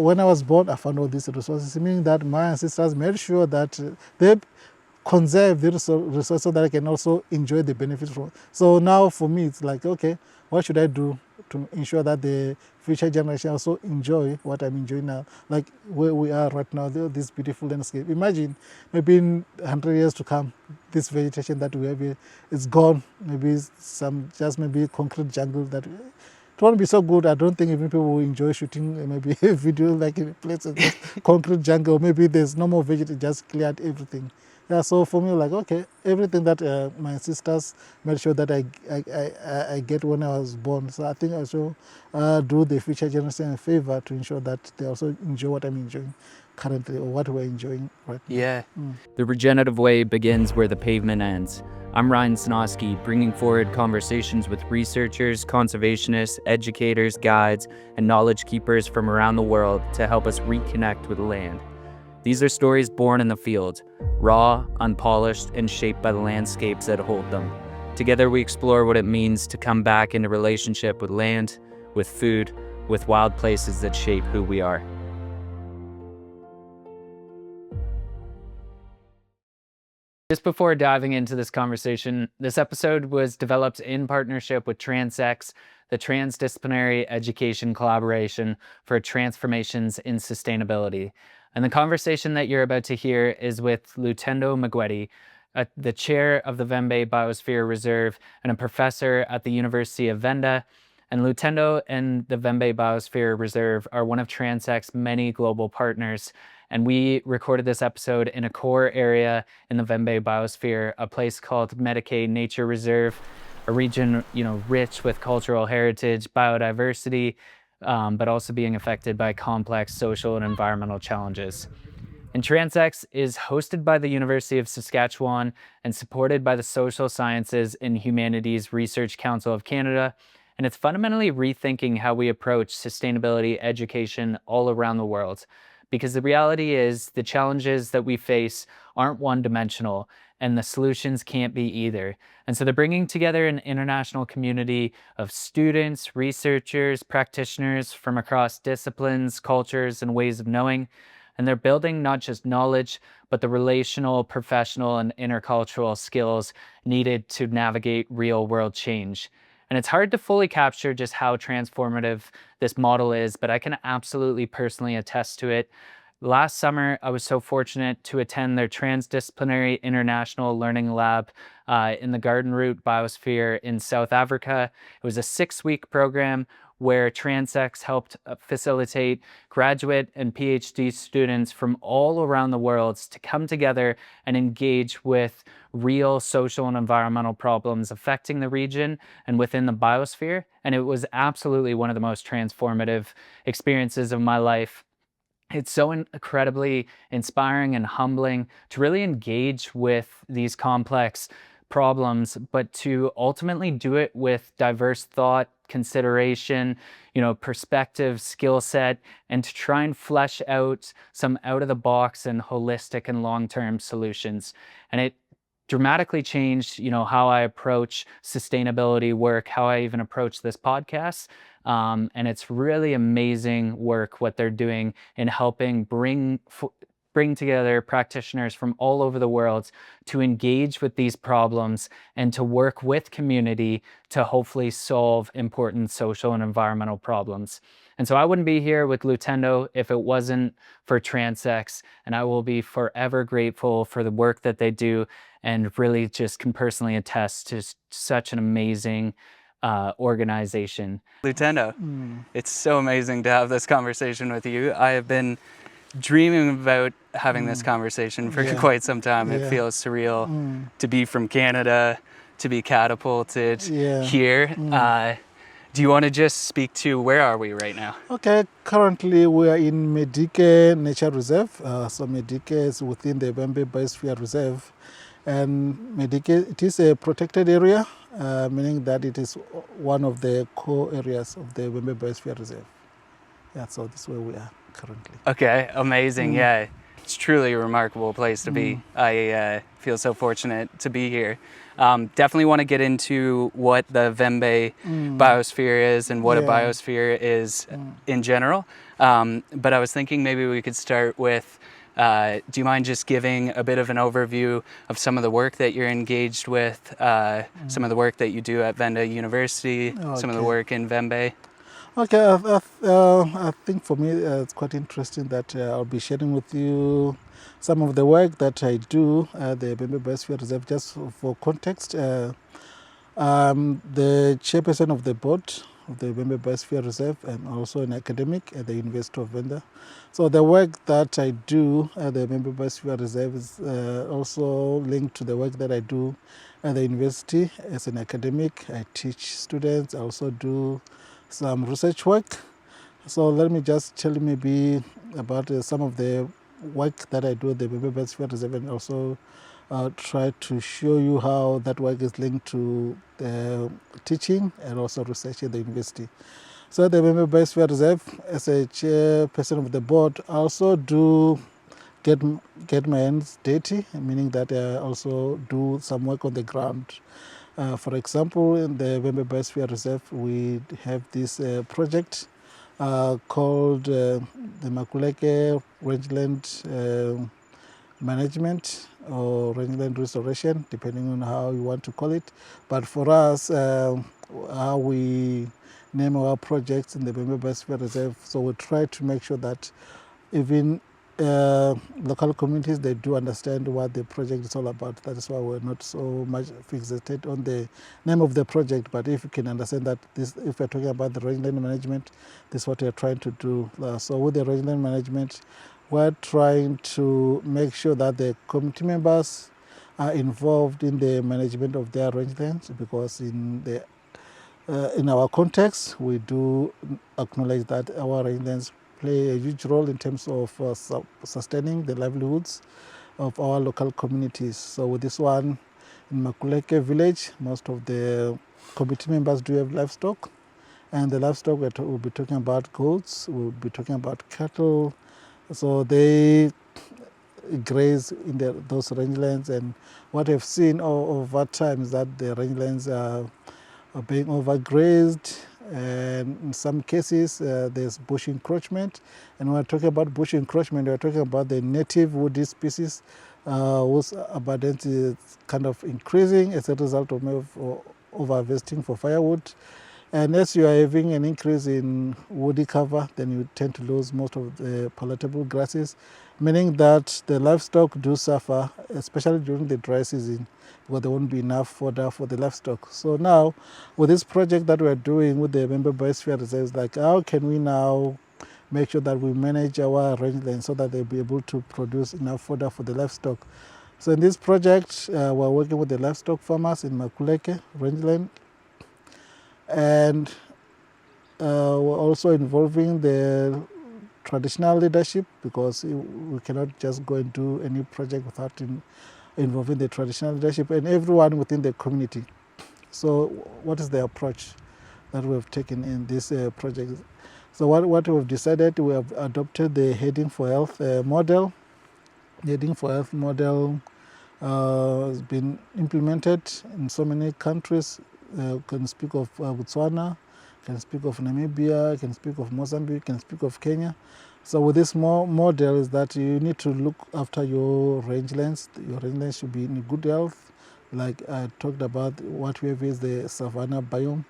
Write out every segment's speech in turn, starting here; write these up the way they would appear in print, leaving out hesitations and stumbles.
when I was born, I found all these resources, meaning that my ancestors made sure that they conserve the resources so that I can also enjoy the benefits from. So now for me, it's like, okay, what should I do to ensure that the future generation also enjoy what I'm enjoying now, like where we are right now, this beautiful landscape. Imagine maybe in 100 years to come, this vegetation that we have here is gone. Maybe maybe concrete jungle that. It won't be so good. I don't think even people will enjoy shooting maybe a video like in a place of concrete jungle. Maybe there's no more vegetation, just cleared everything. Yeah, so for me, like, okay, everything that my sisters made sure that I get when I was born. So I think I should do the future generation a favor to ensure that they also enjoy what I'm enjoying currently, or what we're enjoying right now. Yeah. The regenerative way begins where the pavement ends. I'm Ryan Snosky, bringing forward conversations with researchers, conservationists, educators, guides, and knowledge keepers from around the world to help us reconnect with land. These are stories born in the field, raw, unpolished, and shaped by the landscapes that hold them. Together we explore what it means to come back into relationship with land, with food, with wild places that shape who we are. Just before diving into this conversation, this episode was developed in partnership with TransX, the Transdisciplinary Education Collaboration for Transformations in Sustainability. And the conversation that you're about to hear is with Lutendo Mugwedi, the chair of the Vhembe Biosphere Reserve and a professor at the University of Venda. And Lutendo and the Vhembe Biosphere Reserve are one of TransX's many global partners. And we recorded this episode in a core area in the Vhembe Biosphere, a place called Medike Nature Reserve, a region, rich with cultural heritage, biodiversity, but also being affected by complex social and environmental challenges. And TransX is hosted by the University of Saskatchewan and supported by the Social Sciences and Humanities Research Council of Canada. And it's fundamentally rethinking how we approach sustainability education all around the world. Because the reality is the challenges that we face aren't one-dimensional, and the solutions can't be either. And so they're bringing together an international community of students, researchers, practitioners from across disciplines, cultures, and ways of knowing. And they're building not just knowledge, but the relational, professional, and intercultural skills needed to navigate real-world change. And it's hard to fully capture just how transformative this model is, but I can absolutely personally attest to it. Last summer, I was so fortunate to attend their Transdisciplinary International Learning Lab in the Garden Route Biosphere in South Africa. It was a 6-week program where TransX helped facilitate graduate and PhD students from all around the world to come together and engage with real social and environmental problems affecting the region and within the biosphere. And it was absolutely one of the most transformative experiences of my life. It's so incredibly inspiring and humbling to really engage with these complex problems, but to ultimately do it with diverse thought, consideration, perspective, skill set, and to try and flesh out some out-of-the-box and holistic and long-term solutions. And it dramatically changed, how I approach sustainability work, how I even approach this podcast. And it's really amazing work what they're doing in helping bring together practitioners from all over the world to engage with these problems and to work with community to hopefully solve important social and environmental problems. And so I wouldn't be here with Lutendo if it wasn't for TransX, and I will be forever grateful for the work that they do, and really just can personally attest to such an amazing organization. Lutendo, it's so amazing to have this conversation with you. I have been dreaming about having this conversation for quite some time. It feels surreal to be from Canada, to be catapulted here. Do you want to just speak to where are we right now? Okay, currently we are in Medike Nature Reserve. So Medike is within the Vhembe Biosphere Reserve. And Medike, it is a protected area, meaning that it is one of the core areas of the Vhembe Biosphere Reserve. Yeah, so this is where we are currently. Okay, amazing. Yeah, it's truly a remarkable place to be. I feel so fortunate to be here. Definitely want to get into what the Vhembe Biosphere is and what a biosphere is in general. But I was thinking maybe we could start with, do you mind just giving a bit of an overview of some of the work that you're engaged with, some of the work that you do at Venda University, some of the work in Vhembe? Okay, I think for me it's quite interesting that I'll be sharing with you some of the work that I do at the Vhembe Biosphere Reserve. Just for context, I'm the chairperson of the board of the Vhembe Biosphere Reserve and also an academic at the University of Venda. So the work that I do at the Vhembe Biosphere Reserve is also linked to the work that I do at the university as an academic. I teach students, I also do some research work. So let me just tell you maybe about some of the work that I do at the Vhembe Biosphere Reserve, and also try to show you how that work is linked to teaching and also research at the university. So at the Vhembe Biosphere Reserve, as a chairperson of the board, I also do get my hands dirty, meaning that I also do some work on the ground. For example, in the Vhembe Biosphere Reserve, we have this project called the Makuleke Rangeland Management or Rangeland Restoration, depending on how you want to call it. But for us, how we name our projects in the Vhembe Biosphere Reserve, so we try to make sure that even local communities, they do understand what the project is all about. That is why we're not so much fixated on the name of the project, but if you can understand that if we're talking about the rangeland management, this is what we're trying to do. So with the rangeland management, we're trying to make sure that the community members are involved in the management of their rangelands, because in our context, we do acknowledge that our rangelands play a huge role in terms of sustaining the livelihoods of our local communities. So with this one, in Makuleke village, most of the community members do have livestock, and the livestock we'll be talking about goats, we'll be talking about cattle. So they graze in those rangelands, and what I've seen over time is that the rangelands are being overgrazed, and in some cases there's bush encroachment. And when we're talking about bush encroachment, we're talking about the native woody species whose abundance is kind of increasing as a result of over-harvesting for firewood. And as you are having an increase in woody cover, then you tend to lose most of the palatable grasses, meaning that the livestock do suffer, especially during the dry season, because there won't be enough fodder for the livestock. So now, with this project that we're doing with the Vhembe Biosphere Reserve, like how can we now make sure that we manage our rangelands so that they'll be able to produce enough fodder for the livestock? So in this project, we're working with the livestock farmers in Makuleke rangeland, and we're also involving the traditional leadership, because we cannot just go and do any project without involving the traditional leadership and everyone within the community. So what is the approach that we have taken in this project? So what we've decided, we have adopted the Heading for Health model. The Heading for Health model has been implemented in so many countries. Can speak of Botswana, can speak of Namibia, can speak of Mozambique, can speak of Kenya. So with this model is that you need to look after your rangelands. Your rangelands should be in good health. Like I talked about, what we have is the savanna biome.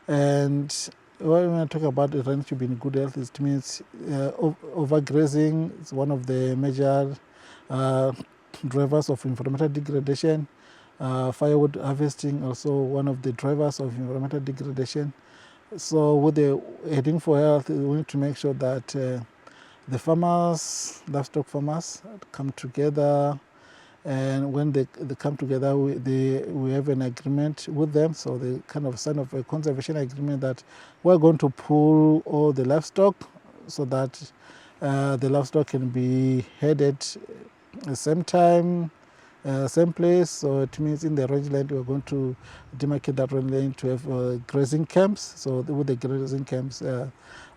And when I talk about the range should be in good health, it means overgrazing is one of the major drivers of environmental degradation. Firewood harvesting also one of the drivers of environmental degradation. So with the Heading for Health, we need to make sure that the farmers, livestock farmers, come together, and when they come together, we have an agreement with them. So they kind of sign off a conservation agreement that we're going to pool all the livestock so that the livestock can be headed at the same time, same place. So it means in the rangeland, we're going to demarcate that rangeland to have grazing camps. So with the grazing camps,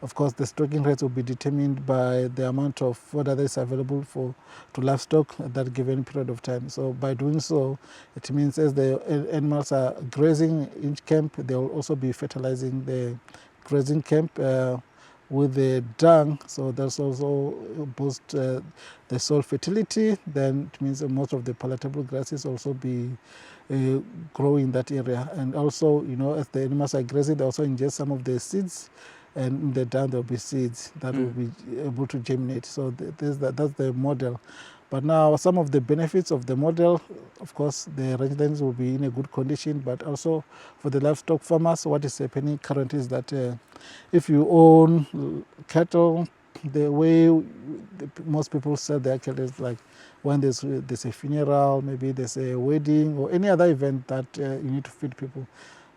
of course, the stocking rates will be determined by the amount of fodder that is available to livestock at that given period of time. So by doing so, it means as the animals are grazing in each camp, they will also be fertilizing the grazing camp with the dung, so that's also boost the soil fertility. Then it means that most of the palatable grasses also be grow in that area. And also, as the animals are grazing, they also ingest some of the seeds, and in the dung there will be seeds that will be able to germinate. So that's the model. But now some of the benefits of the model, of course, the rangelands will be in a good condition, but also for the livestock farmers, what is happening currently is that if you own cattle, the way most people sell their cattle is like when there's a funeral, maybe there's a wedding or any other event that you need to feed people.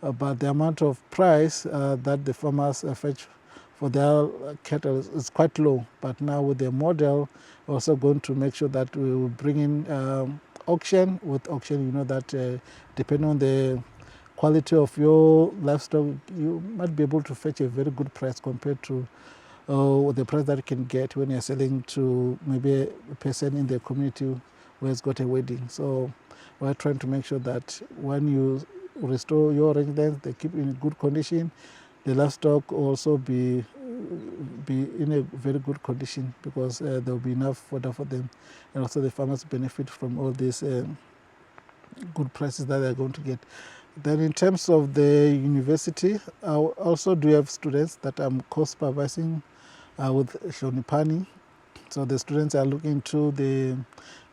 But the amount of price that the farmers fetch for their cattle is quite low. But now with the model, we're also going to make sure that we will bring in auction. With auction, that depending on the quality of your livestock, you might be able to fetch a very good price compared to the price that you can get when you're selling to maybe a person in the community who has got a wedding. So we're trying to make sure that when you restore your rangelands, they keep in good condition. The livestock also be in a very good condition, because there will be enough fodder for them, and also the farmers benefit from all these good prices that they're going to get. Then in terms of the university, I also do have students that I'm co-supervising with Shonipani. So the students are looking into the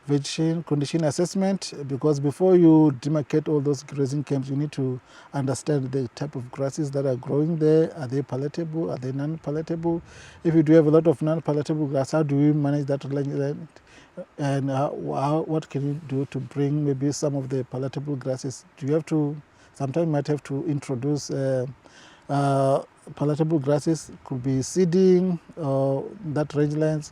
vegetation condition assessment, because before you demarcate all those grazing camps, you need to understand the type of grasses that are growing there. Are they palatable? Are they non-palatable? If you do have a lot of non-palatable grass, how do you manage that land? And what can you do to bring maybe some of the palatable grasses? Do you have to, sometimes you might have to introduce palatable grasses, could be seeding that rangelands.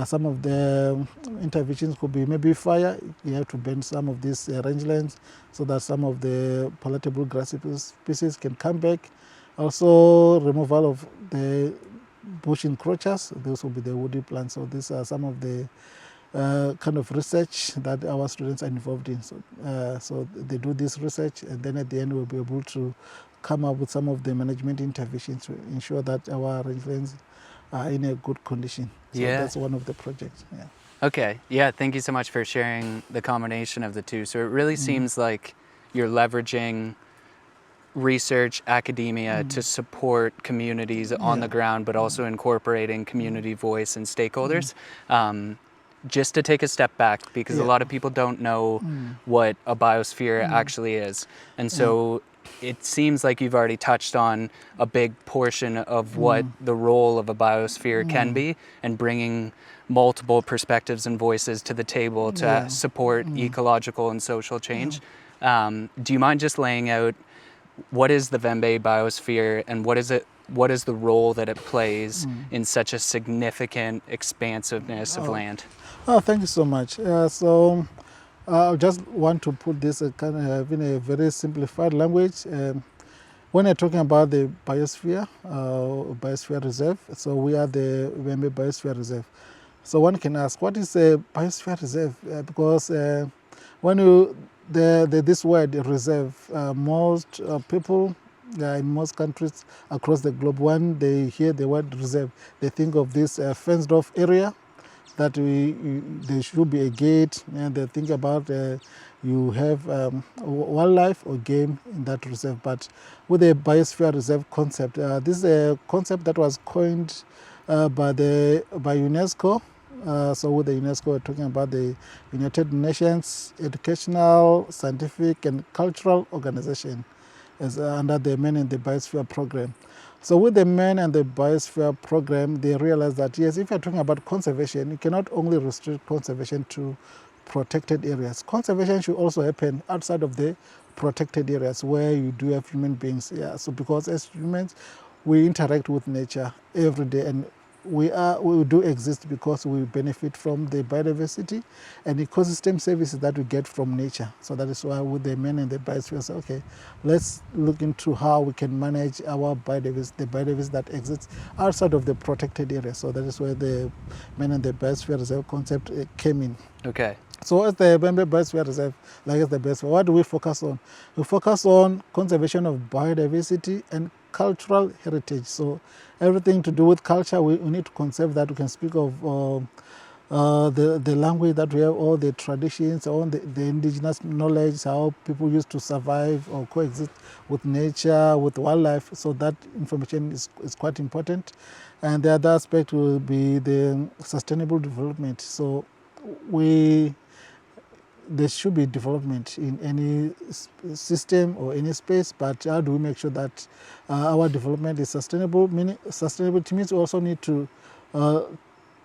Some of the interventions could be maybe fire. You have to burn some of these rangelands so that some of the palatable grass species can come back. Also, removal of the bush encroachers. Those will be the woody plants. So these are some of the kind of research that our students are involved in. So they do this research, and then at the end we'll be able to come up with some of the management interventions to ensure that our rangelands are in a good condition. So that's one of the projects. Yeah. Okay. Yeah. Thank you so much for sharing the combination of the two. So it really seems like you're leveraging research, academia to support communities on the ground, but also incorporating community voice and stakeholders. Just to take a step back, because a lot of people don't know what a biosphere actually is. And so it seems like you've already touched on a big portion of what the role of a biosphere can be, and bringing multiple perspectives and voices to the table to support ecological and social change. Do you mind just laying out what is the Vhembe Biosphere, and what is the role that it plays in such a significant expansiveness of land? Oh, thank you so much. So I just want to put this kind of in a very simplified language. When you're talking about the biosphere, Biosphere Reserve, so we are the Vhembe Biosphere Reserve. So one can ask, what is a Biosphere Reserve? Because when you, this word reserve, most people in most countries across the globe, when they hear the word reserve, they think of this fenced off area that there should be a gate, and they think about you have wildlife or game in that reserve. But with the Biosphere Reserve concept, this is a concept that was coined by UNESCO. So with the UNESCO, we're talking about the United Nations Educational, Scientific and Cultural Organization, as under the Men in the Biosphere Program. So with the Men and the Biosphere Program, they realized that, yes, if you're talking about conservation, you cannot only restrict conservation to protected areas. Conservation should also happen outside of the protected areas where you do have human beings. Yeah. So because as humans, we interact with nature every day, and we do exist because we benefit from the biodiversity and ecosystem services that we get from nature. So that is why with the Men in the Biosphere say, okay, let's look into how we can manage our biodiversity, the biodiversity that exists outside of the protected area. So that is where the Men in the Biosphere Reserve concept came in. Okay. So as the Vhembe Biosphere Reserve, like as the Biosphere, what do we focus on? We focus on conservation of biodiversity and cultural heritage. So everything to do with culture, we need to conserve that. We can speak of the language that we have, all the traditions, all the indigenous knowledge, how people used to survive or coexist with nature, with wildlife. So that information is quite important. And the other aspect will be the sustainable development. So there should be development in any system or any space, but how do we make sure that our development is sustainable? Sustainability means we also need to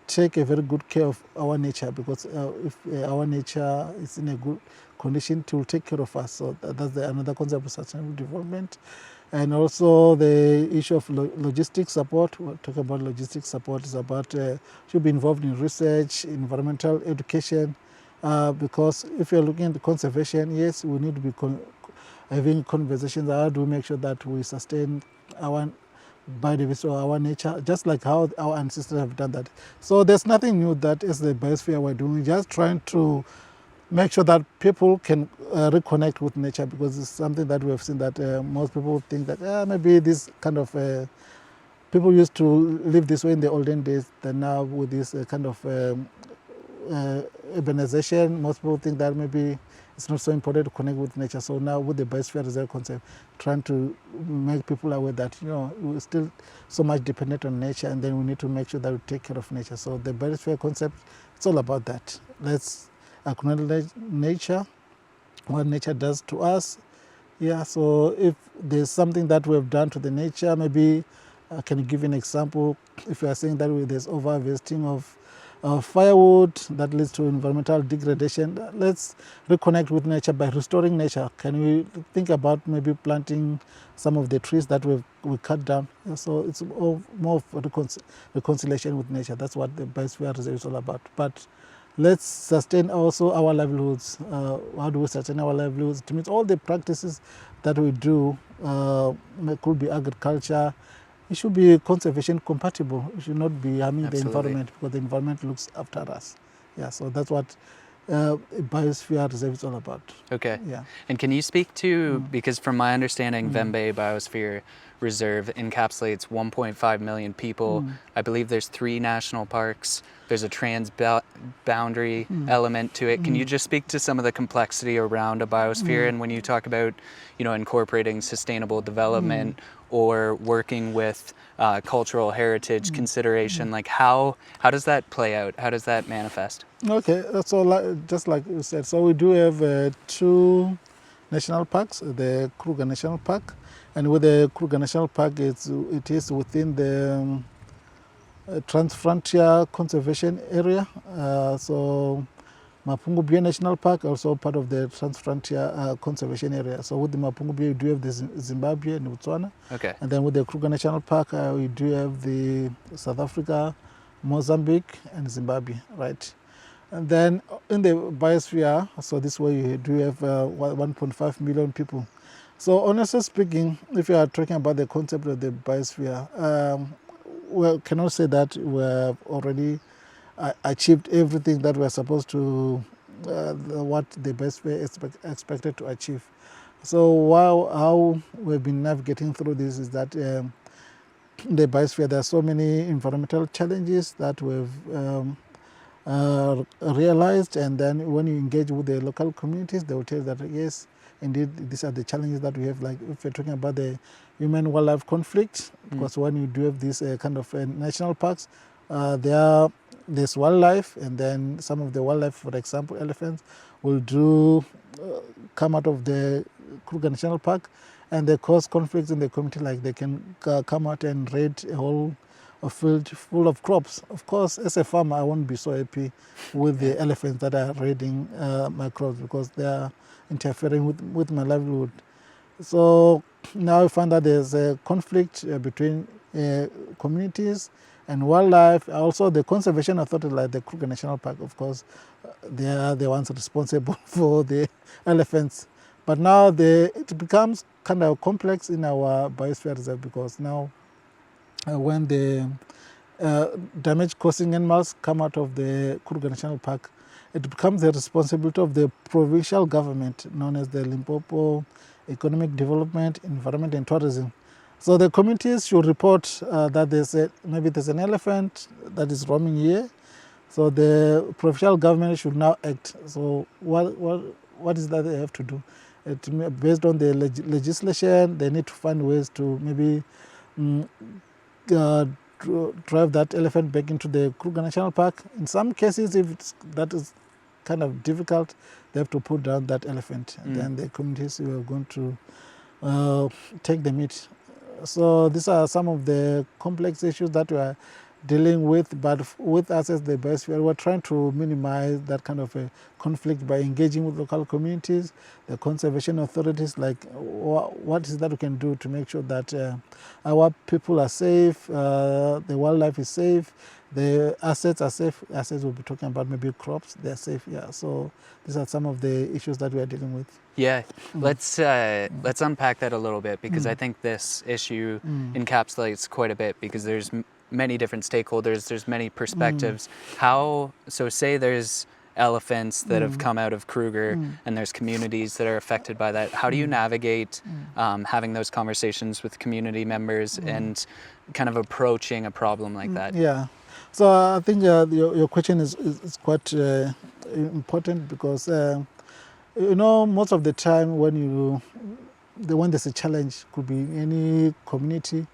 take a very good care of our nature, because if our nature is in a good condition, it will take care of us. So that's another concept of sustainable development. And also the issue of logistics support. We'll talk about logistics support. Is about should be involved in research, environmental education, because if you're looking at the conservation, yes, we need to be having conversations. How do we make sure that we sustain our biodiversity or our nature, just like how our ancestors have done that. So there's nothing new that is the biosphere we're doing. We're just trying to make sure that people can reconnect with nature, because it's something that we have seen that most people think that maybe this kind of people used to live this way in the olden days. Then now with this kind of urbanization, most people think that maybe it's not so important to connect with nature. So now with the Biosphere Reserve concept, trying to make people aware that, you know, we're still so much dependent on nature, and then we need to make sure that we take care of nature. So the Biosphere concept, it's all about that. Let's acknowledge nature, what nature does to us. Yeah, so if there's something that we've done to the nature, maybe I can give you an example. If you are saying that there's over-harvesting of firewood that leads to environmental degradation, let's reconnect with nature by restoring nature. Can we think about maybe planting some of the trees that we cut down? So it's more of reconciliation with nature. That's what the Biosphere Reserve is all about. But let's sustain also our livelihoods. How do we sustain our livelihoods? It means all the practices that we do, could be agriculture, it should be conservation compatible. It should not be harming the environment, because the environment looks after us. Yeah, so that's what Biosphere Reserve is all about. Okay. Yeah. And can you speak to, because from my understanding, Vhembe Biosphere Reserve encapsulates 1.5 million people. I believe there's 3 national parks. There's a trans-boundary element to it. Can you just speak to some of the complexity around a biosphere? And when you talk about, you know, incorporating sustainable development or working with cultural heritage consideration, like how does that play out? How does that manifest? Okay, so just like you said, so we do have 2 national parks, the Kruger National Park, and with the Kruger National Park, it is within the Trans-Frontier Conservation Area. So Mapungubwe National Park, also part of the Trans-Frontier Conservation Area. So with the Mapungubwe, we do have the Zimbabwe and Botswana. Okay. And then with the Kruger National Park, we do have the South Africa, Mozambique, and Zimbabwe, right? And then in the biosphere, so this way you do have 1.5 million people. So honestly speaking, if you are talking about the concept of the biosphere, we cannot say that we have already achieved everything that we're supposed to, what the biosphere is expected to achieve. So how we've been navigating through this is that in the biosphere, there are so many environmental challenges that we've realized, and then when you engage with the local communities, they will tell you that yes, indeed, these are the challenges that we have. Like if you're talking about the human-wildlife conflict, because when you do have these kind of national parks, there's wildlife, and then some of the wildlife, for example, elephants, will come out of the Kruger National Park, and they cause conflicts in the community. Like they can come out and raid a whole field full of crops. Of course, as a farmer, I won't be so happy with the elephants that are raiding my crops, because they are interfering with my livelihood. So now I find that there's a conflict between communities and wildlife. Also, the conservation authority, like the Kruger National Park, of course, they are the ones responsible for the elephants. But now it becomes kind of complex in our biosphere reserve, because now when the damage-causing animals come out of the Kruger National Park, it becomes the responsibility of the provincial government, known as the Limpopo Economic Development, Environment and Tourism. So the communities should report that maybe there's an elephant that is roaming here. So the provincial government should now act. So what is that they have to do? Based on the legislation, they need to find ways to maybe drive that elephant back into the Kruger National Park. In some cases, if that is kind of difficult, they have to put down that elephant. And then the communities are going to take the meat. So these are some of the complex issues that we are dealing with, but with us as the biosphere, we're trying to minimize that kind of a conflict by engaging with local communities, the conservation authorities, like what is that we can do to make sure that our people are safe, the wildlife is safe, the assets are safe. Assets we'll be talking about, maybe crops, they're safe. Yeah, so these are some of the issues that we are dealing with. Yeah, let's unpack that a little bit, because I think this issue encapsulates quite a bit, because there's many different stakeholders, there's many perspectives. So say there's elephants that have come out of Kruger and there's communities that are affected by that. How do you navigate having those conversations with community members and kind of approaching a problem like that? Yeah, so I think your question is quite important, because most of the time when there's a challenge, could be any community,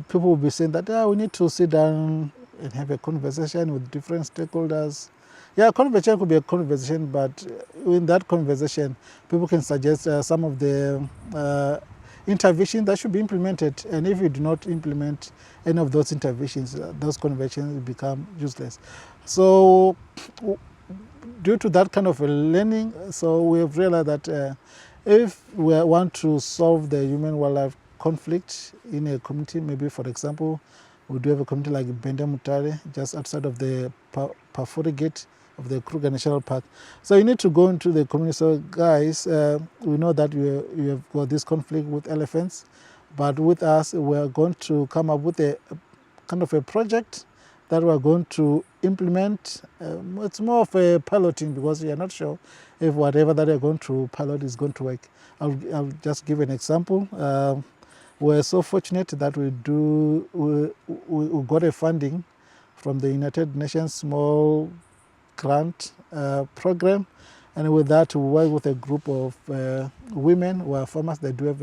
people will be saying that we need to sit down and have a conversation with different stakeholders. Yeah, conversation could be a conversation, but in that conversation, people can suggest some of the interventions that should be implemented. And if you do not implement any of those interventions, those conventions become useless. So due to that kind of a learning, so we have realized that if we want to solve the human-wildlife conflict in a community, maybe for example, we do have a community like Venda University, just outside of the Pafuri gate of the Kruger National Park. So you need to go into the community. So guys, we know that you have got this conflict with elephants, but with us, we are going to come up with a kind of a project that we are going to implement. It's more of a piloting, because we are not sure if whatever that we are going to pilot is going to work. I'll just give an example. We're so fortunate that we got a funding from the United Nations Small Grant Program, and with that we work with a group of women who are farmers. They do have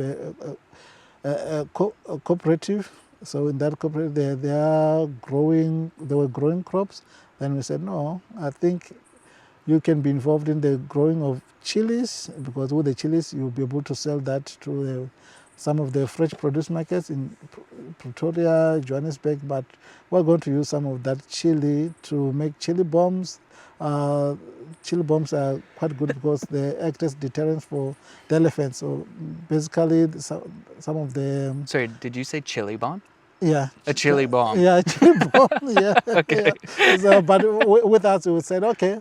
a cooperative. So in that cooperative, they were growing crops. Then we said, no, I think you can be involved in the growing of chilies, because with the chilies you'll be able to sell that to some of the fresh produce markets in Pretoria, Johannesburg, but we're going to use some of that chili to make chili bombs. Chili bombs are quite good because they act as deterrents for the elephants. So basically, some of the... Sorry, did you say chili bomb? Yeah. A chili bomb. Yeah, a chili bomb, yeah. Okay. Yeah. So, but with us, we said, okay,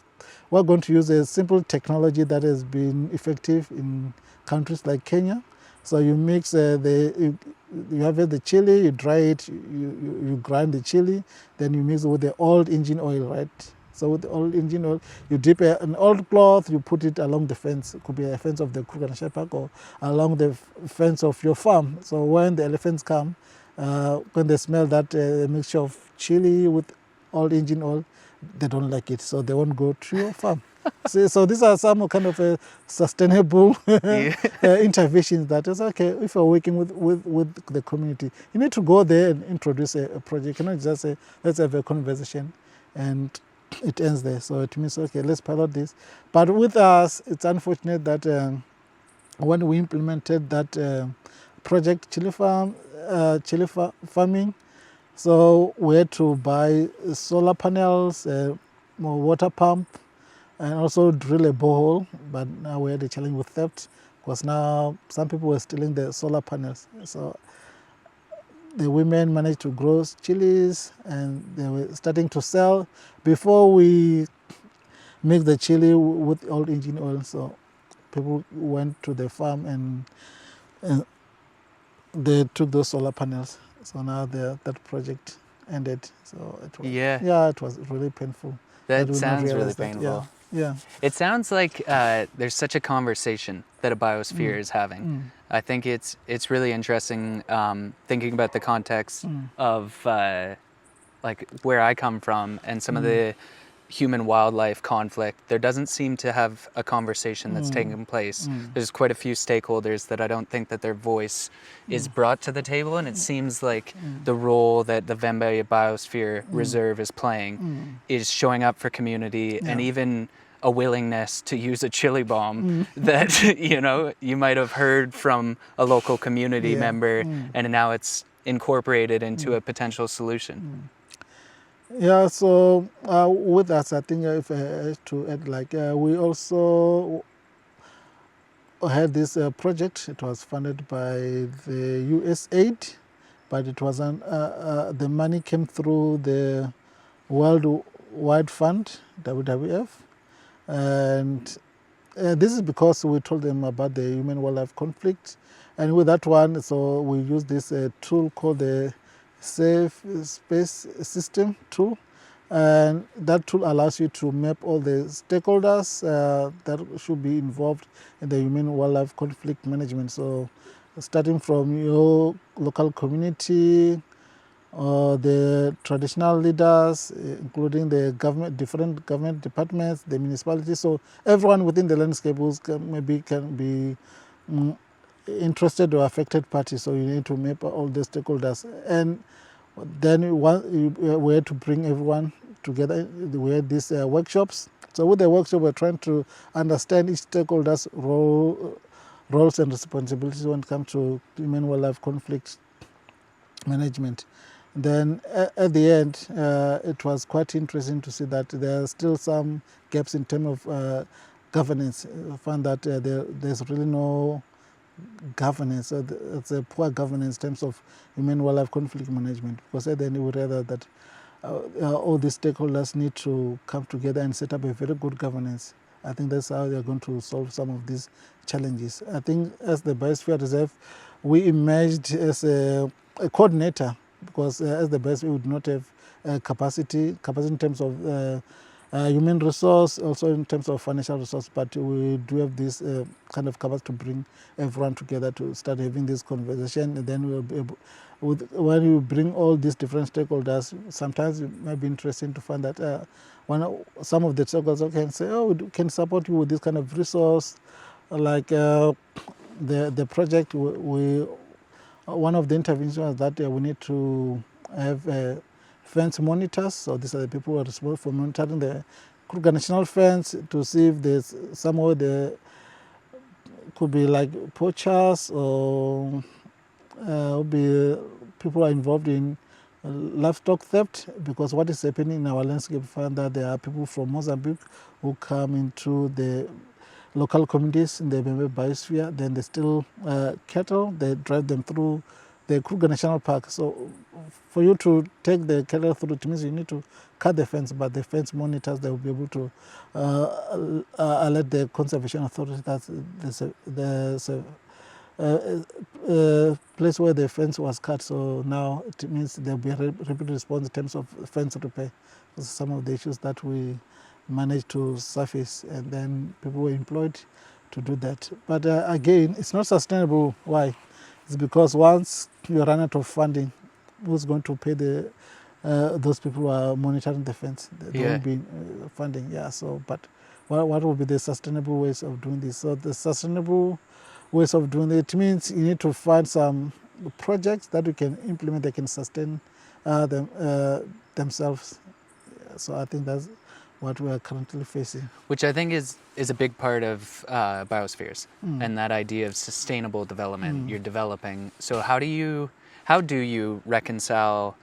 we're going to use a simple technology that has been effective in countries like Kenya. So you mix you have the chili, you dry it, you grind the chili, then you mix it with the old engine oil, right? So with the old engine oil, you dip an old cloth, you put it along the fence. It could be a fence of the Kruger National Park or along the fence of your farm. So when the elephants come, when they smell that mixture of chili with old engine oil, they don't like it, so they won't go to your farm. So these are some kind of sustainable interventions that is okay. If you're working with the community, you need to go there and introduce a project. You cannot just say, let's have a conversation and it ends there. So it means, okay, let's pilot this. But with us, it's unfortunate that when we implemented that project, chili farming, so we had to buy solar panels, more water pump, and also drill a borehole. But now we had a challenge with theft, because now some people were stealing the solar panels. So the women managed to grow chilies, and they were starting to sell before we mix the chili with old engine oil. So people went to the farm and they took those solar panels. So now that project ended. So it was, it was really painful. That sounds really painful. Yeah. It sounds like there's such a conversation that a biosphere is having. I think it's really interesting thinking about the context of like where I come from and some of the human wildlife conflict. There doesn't seem to have a conversation that's taking place. There's quite a few stakeholders that I don't think that their voice is brought to the table, and it seems like the role that the Vhembe Biosphere Reserve is playing is showing up for community and even a willingness to use a chili bomb that you might have heard from a local community member, and now it's incorporated into a potential solution. Yeah, so with us, I think if I had to add, like we also had this project. It was funded by the USAID, but it wasn't. The money came through the Worldwide Fund, WWF, and this is because we told them about the human-wildlife conflict, and with that one, so we used this tool called the Safe Space System tool, and that tool allows you to map all the stakeholders that should be involved in the human-wildlife conflict management. So starting from your local community, the traditional leaders, including the government, different government departments, the municipalities. So everyone within the landscape who maybe can be interested or affected parties. So you need to map all the stakeholders, and then we had to bring everyone together. We had these workshops. So with the workshop, we're trying to understand each stakeholder's roles and responsibilities when it comes to human-wildlife conflict management. Then at the end, it was quite interesting to see that there are still some gaps in terms of governance. I found that there's really no governance. It's a poor governance in terms of human-wildlife conflict management, because at the end we realized that all these stakeholders need to come together and set up a very good governance. I think that's how they're going to solve some of these challenges. I think as the Biosphere Reserve, we emerged as a coordinator, because as the Biosphere, we would not have capacity in terms of human resource, also in terms of financial resource, but we do have this kind of capacity to bring everyone together to start having this conversation, and then we'll be able, when you bring all these different stakeholders, sometimes it might be interesting to find that some of the stakeholders can say, oh, we can support you with this kind of resource, like the project. One of the interventions was that we need to have fence monitors. So these are the people who are responsible for monitoring the Kruger National Fence to see if there's somewhere there could be like poachers or be people are involved in livestock theft, because what is happening in our landscape, we find that there are people from Mozambique who come into the local communities in the Vhembe Biosphere, then they steal cattle, they drive them through the Kruger National Park. So for you to take the cattle through, it means you need to cut the fence, but the fence monitors, they will be able to alert the conservation authority that there's a place where the fence was cut. So now it means there will be a rapid response in terms of fence repair. Those are some of the issues that we managed to surface, and then people were employed to do that. But again, it's not sustainable. Why? It's because once you run out of funding, who's going to pay those people who are monitoring the fence? There won't be funding. Yeah. So, but what will be the sustainable ways of doing this? So the sustainable ways of doing it means you need to find some projects that you can implement that can sustain themselves. So I think that's what we are currently facing. Which I think is a big part of biospheres and that idea of sustainable development you're developing. So how do you reconcile,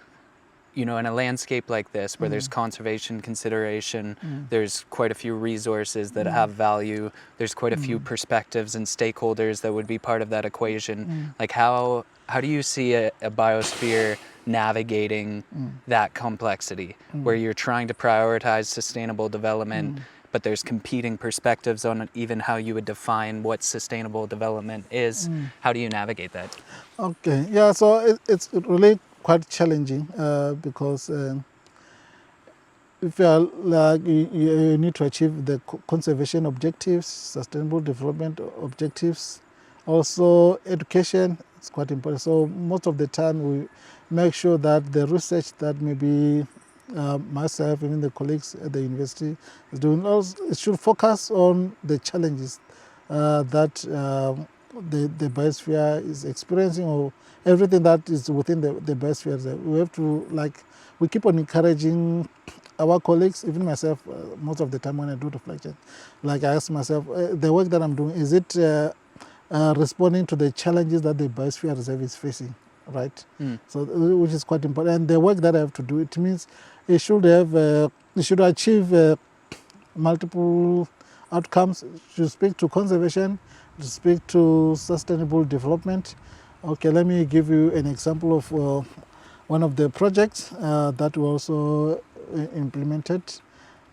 in a landscape like this where there's conservation consideration, there's quite a few resources that have value, there's quite a few perspectives and stakeholders that would be part of that equation. Like how do you see a biosphere navigating that complexity where you're trying to prioritize sustainable development, but there's competing perspectives on even how you would define what sustainable development is? How do you navigate that? Okay, yeah, so it's really quite challenging because if you are like you need to achieve the conservation objectives, sustainable development objectives, also education is quite important. So most of the time we make sure that the research that maybe myself, even the colleagues at the university is doing, also it should focus on the challenges that the biosphere is experiencing, or everything that is within the biosphere. We have to, like, we keep on encouraging our colleagues, even myself, most of the time when I do reflection, like I ask myself, the work that I'm doing, is it responding to the challenges that the Biosphere Reserve is facing, right? So, which is quite important. And the work that I have to do, it means it should have, it should achieve multiple outcomes. It should speak to conservation, to speak to sustainable development. Okay, let me give you an example of one of the projects that we also implemented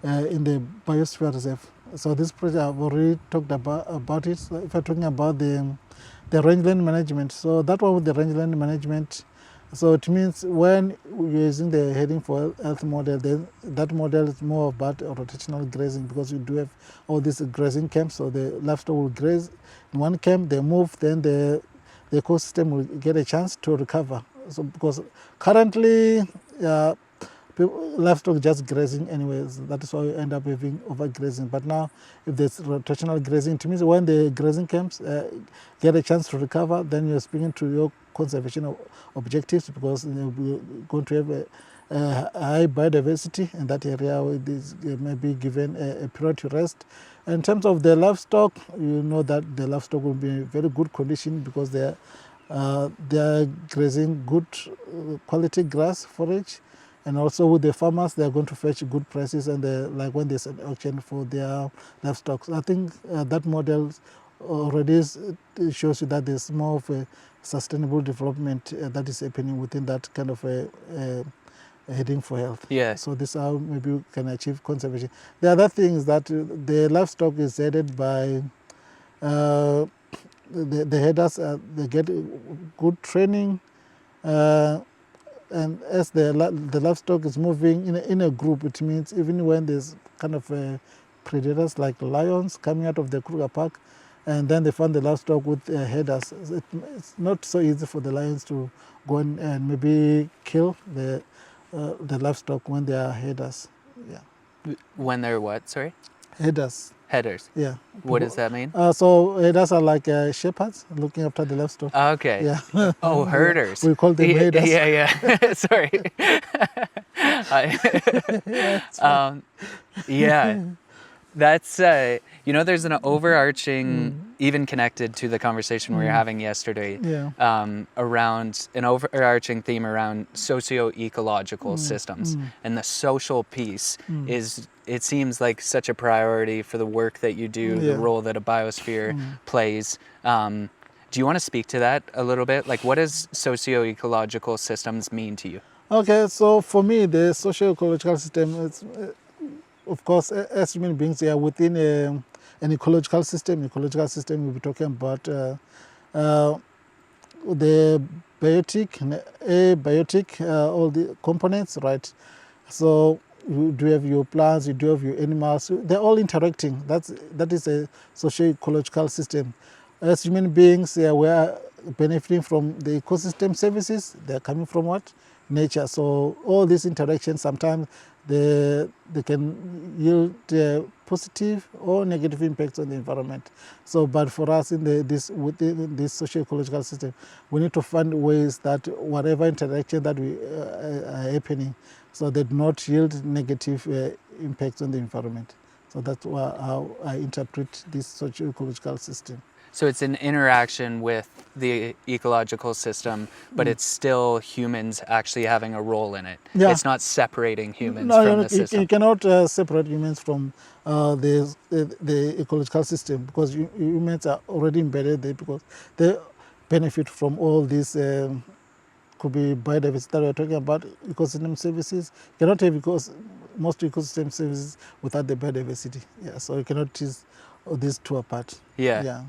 in the Biosphere Reserve. So this project, I've already talked about it. So if you're talking about the rangeland management, so that one with the rangeland management, so it means when you're using the heading for health model, then that model is more about rotational grazing, because you do have all these grazing camps. So the livestock will graze in one camp, they move, then the ecosystem will get a chance to recover. So because currently livestock just grazing anyways, that is why you end up having overgrazing. But now if there's rotational grazing, it means when the grazing camps get a chance to recover, then you're speaking to your conservation objectives, because we're going to have a high biodiversity in that area where it is maybe given a period to rest. In terms of the livestock, you know that the livestock will be in very good condition, because they are grazing good quality grass forage, and also with the farmers, they are going to fetch good prices, and like when there's an auction for their livestock. So I think that model already shows you that there's more of a sustainable development that is happening within that kind of a heading for health. Yeah. So this is how maybe we can achieve conservation. The other thing is that the livestock is headed by the headers. They get good training, and as the livestock is moving in a group, it means even when there's kind of predators like lions coming out of the Kruger Park, and then they find the livestock with headers, it's not so easy for the lions to go and maybe kill the livestock when they are headers. Yeah. When they're what? Sorry. Headers. Headers. Yeah. What does that mean? So headers are like shepherds looking after the livestock. Okay. Yeah. Oh, herders. We call them headers. Yeah. Sorry. Yeah. That's, there's an overarching, even connected to the conversation we were having yesterday, around an overarching theme around socio-ecological systems. And the social piece is, it seems like such a priority for the work that you do, the role that a biosphere plays. Do you want to speak to that a little bit? Like, what does socio-ecological systems mean to you? Okay, so for me, the socio-ecological system is, of course, as human beings, they are within an ecological system. Ecological system, we'll be talking about the biotic, abiotic, all the components, right? So you do have your plants, you do have your animals. They're all interacting. That is a socio-ecological system. As human beings, we are benefiting from the ecosystem services. They're coming from what? Nature. So all these interactions, sometimes they can yield positive or negative impacts on the environment. So, but for us within this socio-ecological system, we need to find ways that whatever interaction that we are happening, so they do not yield negative impacts on the environment. So that's how I interpret this socio-ecological system. So it's an interaction with the ecological system, but it's still humans actually having a role in it. Yeah. It's not separating humans from the system. You cannot separate humans from the ecological system, because humans are already embedded there, because they benefit from all these, could be biodiversity that we're talking about, ecosystem services. You cannot have most ecosystem services without the biodiversity. Yeah, so you cannot tease these two apart. Yeah.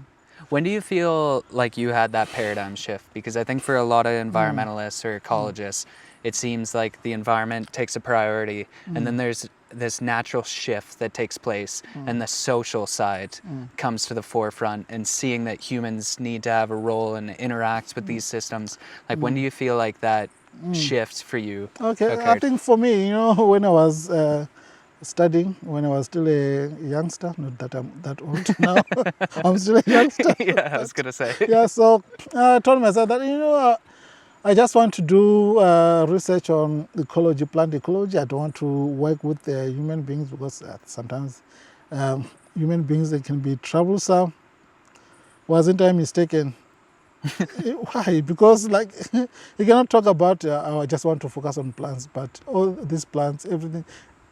When do you feel like you had that paradigm shift? Because I think for a lot of environmentalists or ecologists, it seems like the environment takes a priority, and then there's this natural shift that takes place and the social side comes to the forefront, and seeing that humans need to have a role and interact with these systems. Like, when do you feel like that shift for you Okay, I occurred? think for me, when I was studying, when I was still a youngster, not that I'm that old now, I'm still a youngster. Yeah, I was gonna say. Yeah, so I told myself that, I just want to do research on ecology, plant ecology. I don't want to work with human beings because sometimes human beings, they can be troublesome. Wasn't I mistaken? Why? Because you cannot talk about, I just want to focus on plants, but all these plants, everything,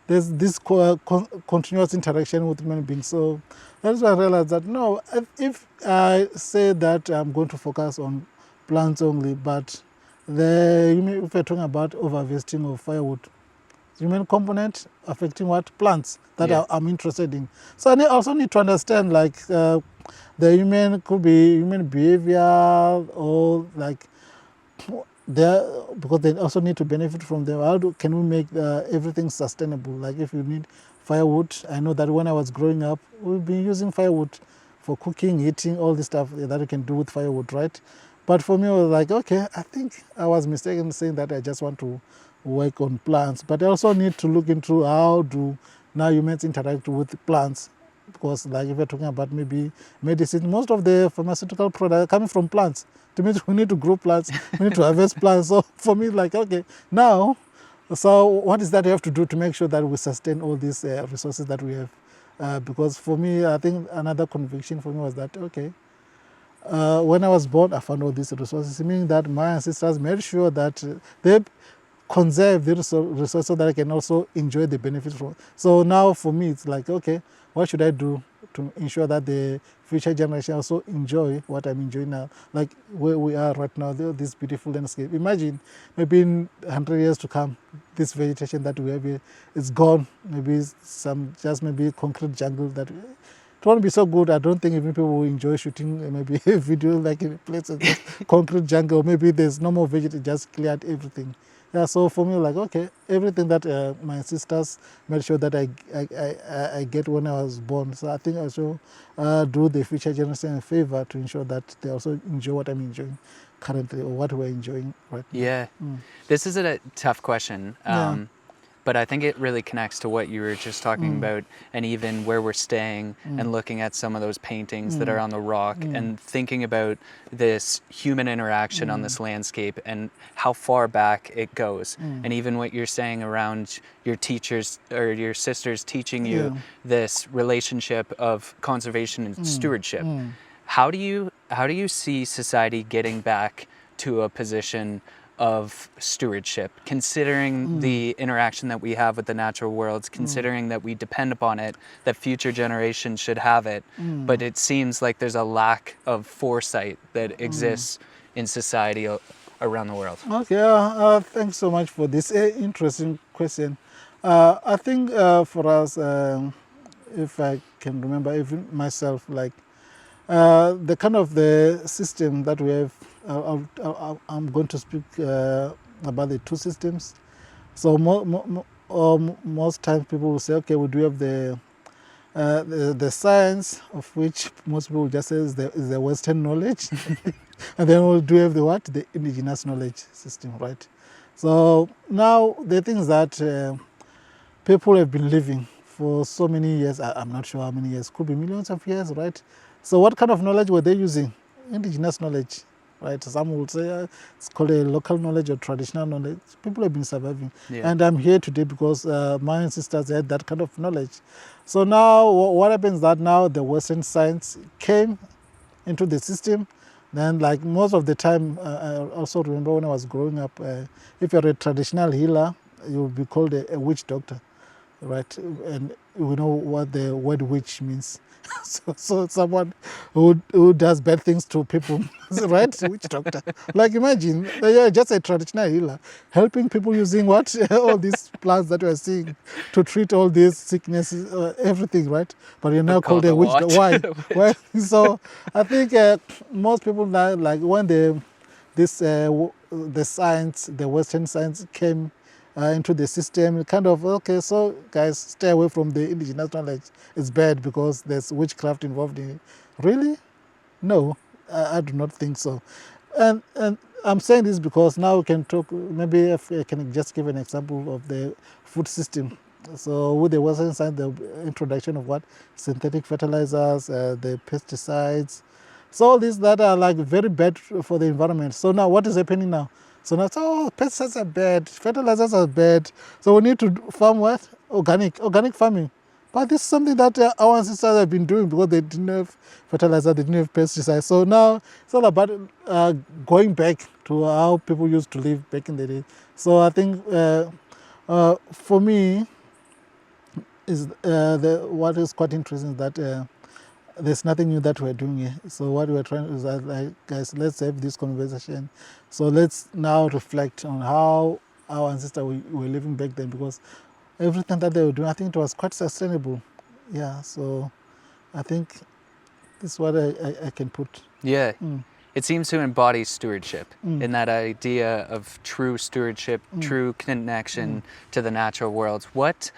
there's this continuous interaction with human beings. So that's why I realized that, no, if I say that I'm going to focus on plants only, but if we're talking about overvesting of firewood, human component affecting what? Plants that I'm interested in. So I also need to understand the human, could be human behavior, or because they also need to benefit from them. How can we make everything sustainable? Like, if you need firewood, I know that when I was growing up, we've been using firewood for cooking, eating, all this stuff that you can do with firewood, right? But for me, I was like, okay, I think I was mistaken saying that I just want to work on plants. But I also need to look into how do now humans interact with plants. Because if you're talking about maybe medicine, most of the pharmaceutical products are coming from plants. To me, we need to grow plants, we need to harvest plants. So for me, okay, now, so what is that you have to do to make sure that we sustain all these resources that we have? Because for me, I think another conviction for me was that, okay, when I was born, I found all these resources, meaning that my ancestors made sure that they conserve the resources so that I can also enjoy the benefits from. So now for me, it's like, okay, what should I do to ensure that the future generation also enjoy what I'm enjoying now? Like where we are right now, this beautiful landscape. Imagine maybe in 100 years to come, this vegetation that we have here is gone. Maybe maybe concrete jungle that it won't be so good. I don't think even people will enjoy shooting maybe a video like in a place of concrete jungle. Maybe there's no more vegetation, just cleared everything. Yeah, so for me, okay, everything that my sisters made sure that I get when I was born. So I think I should do the future generation a favor to ensure that they also enjoy what I'm enjoying currently, or what we're enjoying right now. Yeah, this is a tough question. But I think it really connects to what you were just talking about, and even where we're staying and looking at some of those paintings that are on the rock and thinking about this human interaction on this landscape and how far back it goes. And even what you're saying around your teachers or your sisters teaching you this relationship of conservation and stewardship. How do you see society getting back to a position of stewardship, considering the interaction that we have with the natural worlds, considering that we depend upon it, that future generations should have it, but it seems like there's a lack of foresight that exists in society around the world? Okay, thanks so much for this interesting question. I think for us, if I can remember even myself, the kind of the system that we have, I'm going to speak about the two systems. So most times people will say, okay, we do have the science, of which most people just say is the Western knowledge, and then we do have the indigenous knowledge system, right? So now the things that people have been living for so many years, I'm not sure how many years, could be millions of years, right? So what kind of knowledge were they using? Indigenous knowledge, right? Some would say it's called a local knowledge or traditional knowledge. People have been surviving. And I'm here today because my ancestors had that kind of knowledge. So now what happens is that now the Western science came into the system. Then most of the time, I also remember when I was growing up, if you're a traditional healer, you'll be called a witch doctor, right? And we know what the word witch means. So someone who does bad things to people, right? Witch doctor. Imagine, you're just a traditional healer, helping people using what? All these plants that we're seeing to treat all these sicknesses, everything, right? But you're now called a witch doctor. Why? Why? So I think most people now, when the science, the Western science came into the system. Kind of, okay, so guys, stay away from the indigenous knowledge. It's bad because there's witchcraft involved in it. Really? No, I do not think so. And I'm saying this because now we can talk, maybe if I can just give an example of the food system. So with the Western side, the introduction of what? Synthetic fertilizers, the pesticides. So all these that are like very bad for the environment. So now what is happening now? So now, oh, pesticides are bad, fertilizers are bad. So we need to farm what? Organic farming. But this is something that our ancestors have been doing because they didn't have fertilizer, they didn't have pesticides. So now it's all about going back to how people used to live back in the day. So I think for me, is what is quite interesting is that there's nothing new that we're doing here. So what we're trying to is that, like, guys, let's have this conversation. So let's now reflect on how our ancestors were living back then, because everything that they were doing, I think it was quite sustainable. Yeah, so I think this is what I can put. Yeah. It seems to embody stewardship in that idea of true stewardship, true connection to the natural world. What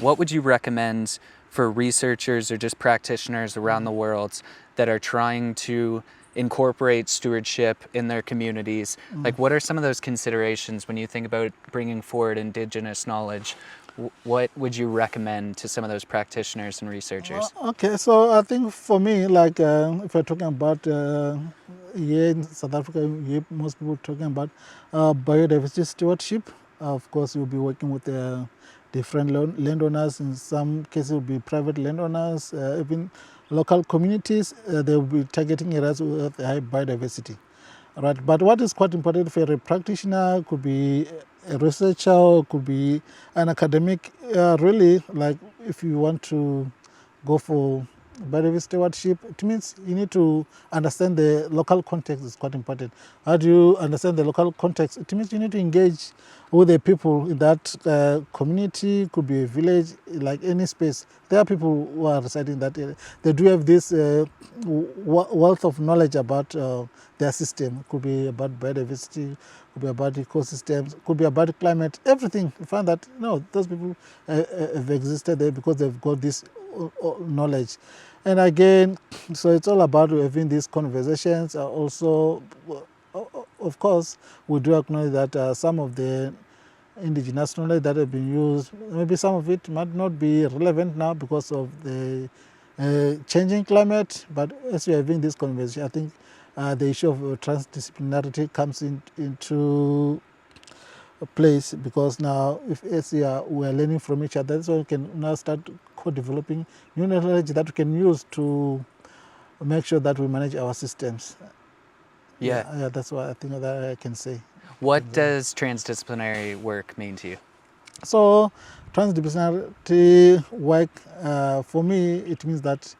would you recommend for researchers or just practitioners around the world that are trying to incorporate stewardship in their communities? Like, what are some of those considerations when you think about bringing forward indigenous knowledge? What would you recommend to some of those practitioners and researchers? Okay, so I think for me, like if we're talking about here in South Africa, here most people talking about biodiversity stewardship. Of course, you'll be working with different landowners. In some cases, it will be private landowners, even local communities. They will be targeting areas with high biodiversity. Right, but what is quite important for a practitioner, could be a researcher, could be an academic, really, like if you want to go for biodiversity stewardship, it means you need to understand the local context. Is quite important. How do you understand the local context? It means you need to engage with the people in that community, could be a village, like any space. There are people who are residing in that area. They do have this wealth of knowledge about their system. Could be about biodiversity, could be about ecosystems, could be about climate, everything. You find that, no, those people have existed there because they've got this knowledge. And again, so it's all about having these conversations. Also, of course, we do acknowledge that some of the indigenous knowledge that have been used, maybe some of it might not be relevant now because of the changing climate. But as we're having this conversation, I think the issue of transdisciplinarity comes into place, because now as we are learning from each other, so we can now start co-developing new knowledge that we can use to make sure that we manage our systems. Yeah, that's what I think that I can say. What does transdisciplinary work mean to you? So transdisciplinary work, for me, it means that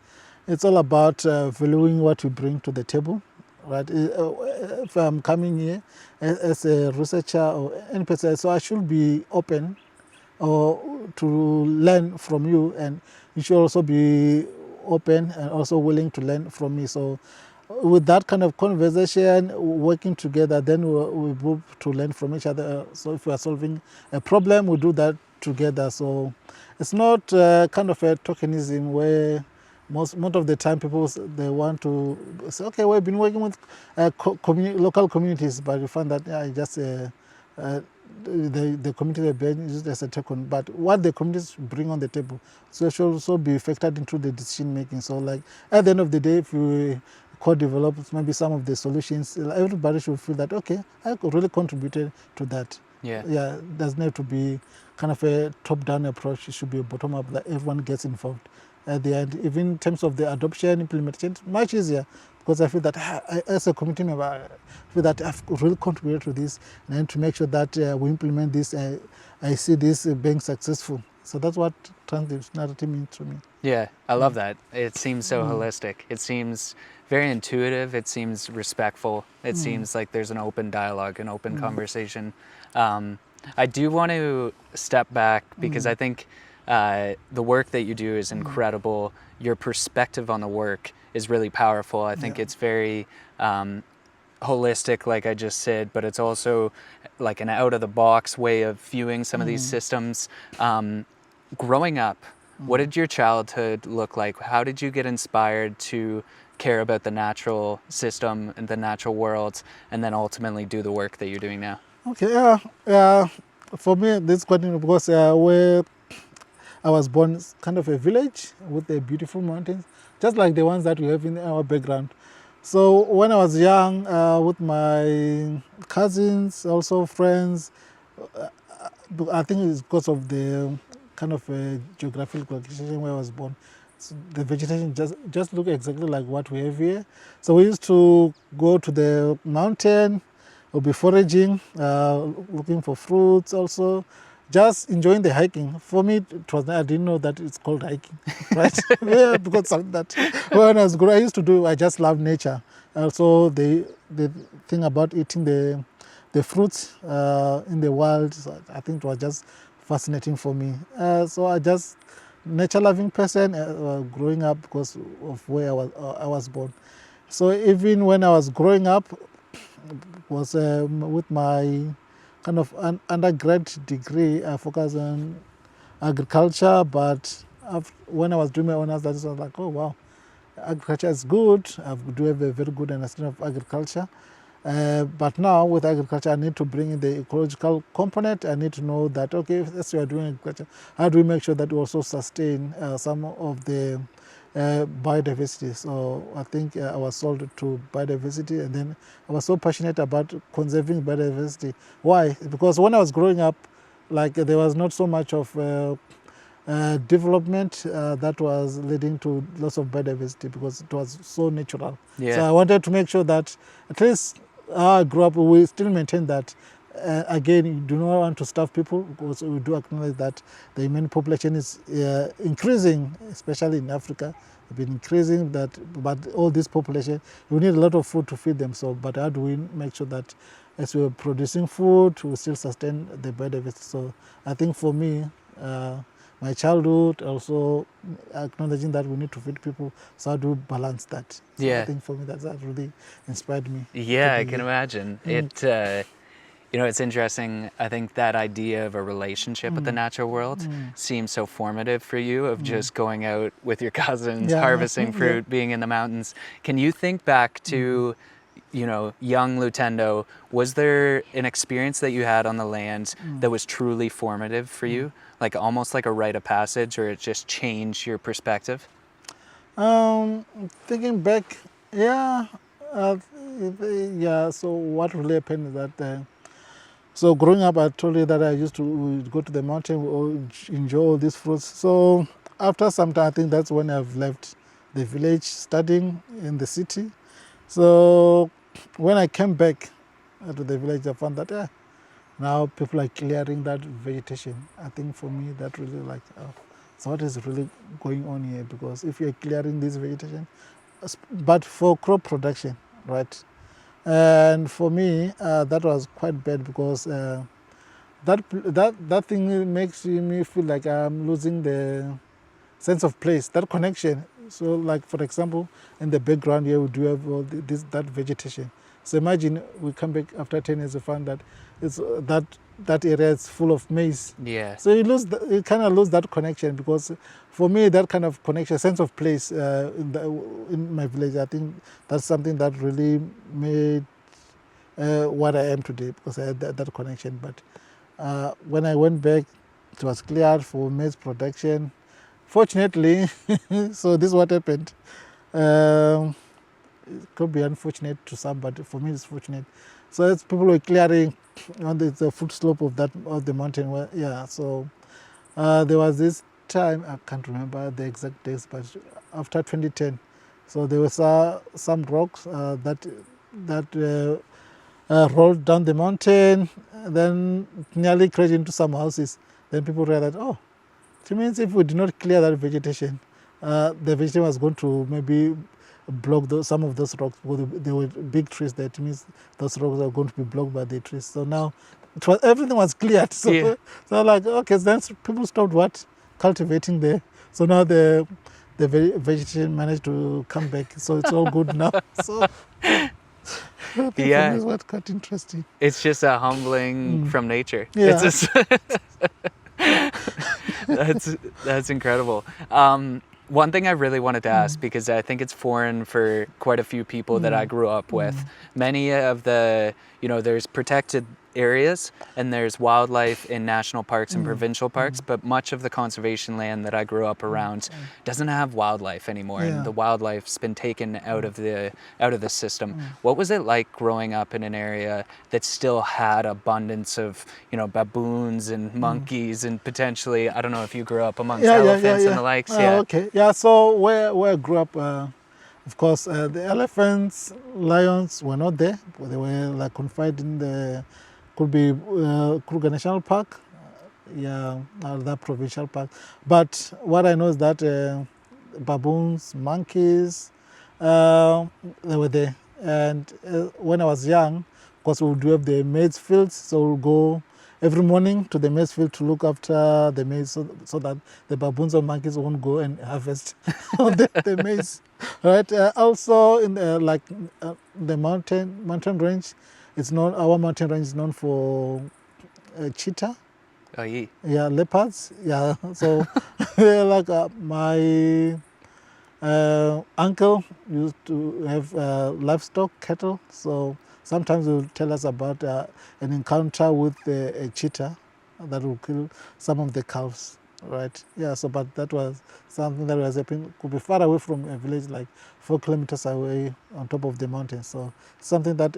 it's all about valuing what we bring to the table. Right? If I'm coming here as a researcher or any person, so I should be open to learn from you, and you should also be open and also willing to learn from me. So with that kind of conversation, working together, then we move to learn from each other. So if we are solving a problem, we do that together. So it's not kind of a tokenism where most of the time people, they want to say, okay, we've been working with local communities, but you find that just the community they bring is as a token. But what the communities bring on the table, so it should also be factored into the decision making. So like at the end of the day, if we co-develop maybe some of the solutions, everybody should feel that, okay, I really contributed to that. Yeah, it doesn't have to be kind of a top-down approach. It should be a bottom-up, that everyone gets involved. At the end, even in terms of the adoption, implementation, it's much easier, because I feel that as a community member, I feel that I've really contributed to this, and to make sure that we implement this, I see this being successful. So that's what transdisciplinarity means to me. Yeah, I love that. It seems so holistic. It seems very intuitive. It seems respectful. It seems like there's an open dialogue, an open conversation. I do want to step back, because I think the work that you do is incredible. Your perspective on the work is really powerful. I think it's very holistic, like I just said, but it's also like an out of the box way of viewing some of these systems. Growing up, what did your childhood look like? How did you get inspired to care about the natural system and the natural world, and then ultimately do the work that you're doing now? Okay, for me, this is quite interesting because where I was born is kind of a village with the beautiful mountains, just like the ones that we have in our background. So when I was young, with my cousins, also friends, I think it's because of the kind of geographical location where I was born. So the vegetation just look exactly like what we have here. So we used to go to the mountain, or be foraging, looking for fruits also, just enjoying the hiking. For me, it was, I didn't know that it's called hiking, right? Yeah, because something that when I was growing, I used to do, I just love nature. Also, the thing about eating the fruits in the wild, so I think it was just fascinating for me. So I just nature-loving person growing up because of where I was born. So even when I was growing up, was with my kind of undergrad degree, I focused on agriculture, but when I was doing my honors, that was like, oh wow, agriculture is good. I do have a very good understanding of agriculture. But now with agriculture, I need to bring in the ecological component. I need to know that, okay, as we are doing agriculture, how do we make sure that we also sustain some of the biodiversity? So I think I was sold to biodiversity, and then I was so passionate about conserving biodiversity. Why? Because when I was growing up, like there was not so much of development that was leading to loss of biodiversity because it was so natural. Yeah. So I wanted to make sure that at least how I grew up, we still maintain that. Again, you do not want to starve people because we do acknowledge that the human population is increasing, especially in Africa. It's been increasing, that, but all this population, we need a lot of food to feed them. So, but how do we make sure that as we're producing food, we still sustain the biodiversity? So I think for me, my childhood, also acknowledging that we need to feed people, so how do we balance that? So Yeah. I think for me that really inspired me. Yeah, I can imagine. It, you know, it's interesting. I think that idea of a relationship with the natural world seems so formative for you, of just going out with your cousins, harvesting fruit, being in the mountains. Can you think back to, you know, young Lutendo? Was there an experience that you had on the land that was truly formative for you? Like almost like a rite of passage, or it just changed your perspective? Thinking back, yeah, so what really happened is that, so growing up, I told you that I used to go to the mountain or enjoy all these fruits. So after some time, I think that's when I've left the village, studying in the city. So when I came back to the village, I found that now people are clearing that vegetation. I think for me, that really like, so what is really going on here? Because if you're clearing this vegetation, but for crop production, right? And for me, that was quite bad because that thing makes me feel like I'm losing the sense of place, that connection. So, like for example, in the background here, we do have all that vegetation. So imagine we come back after 10 years, we find that it's that area is full of maize. Yeah. So you kind of lose that connection, because for me, that kind of connection, sense of place in my village, I think that's something that really made what I am today, because I had that connection. But when I went back, it was cleared for maize production. Fortunately, so this is what happened. It could be unfortunate to some, but for me it's fortunate. So as people were clearing on the foot slope of the mountain. Well, yeah, so there was this time, I can't remember the exact dates, but after 2010, so there was some rocks that rolled down the mountain, then nearly crashed into some houses. Then people realized, oh, it means if we did not clear that vegetation, the vegetation was going to maybe block some of those rocks, because there were big trees there. It means those rocks are going to be blocked by the trees. So now everything was cleared. So, Yeah. so like, okay, then people stopped cultivating there. So now the vegetation managed to come back. So it's all good now. So I think for Yeah. me it's quite interesting. It's just a humbling from nature. Yeah. It's just that's incredible. One thing I really wanted to ask, because I think it's foreign for quite a few people that I grew up with. Many of the, there's protected areas and there's wildlife in national parks and provincial parks, but much of the conservation land that I grew up around doesn't have wildlife anymore, and the wildlife's been taken out of the system. What was it like growing up in an area that still had abundance of, baboons and monkeys and potentially, I don't know if you grew up amongst elephants and the likes. Okay. Yeah. So where I grew up, of course, the elephants, lions were not there. They were like confined in the, could be Kruger National Park, or that provincial park. But what I know is that baboons, monkeys, they were there. And when I was young, of course, we would have the maize fields, so we'll go every morning to the maize field to look after the maize, so that the baboons or monkeys won't go and harvest the maize. Right. Also, in the mountain range, our mountain range is known for cheetah. Oh, yeah. Yeah, leopards. Yeah. So, like my uncle used to have livestock, cattle. So sometimes he will tell us about an encounter with a cheetah that will kill some of the calves. Right. Yeah. So, but that was something that was happening. Could be far away from a village, like 4 kilometers away on top of the mountain. So, something that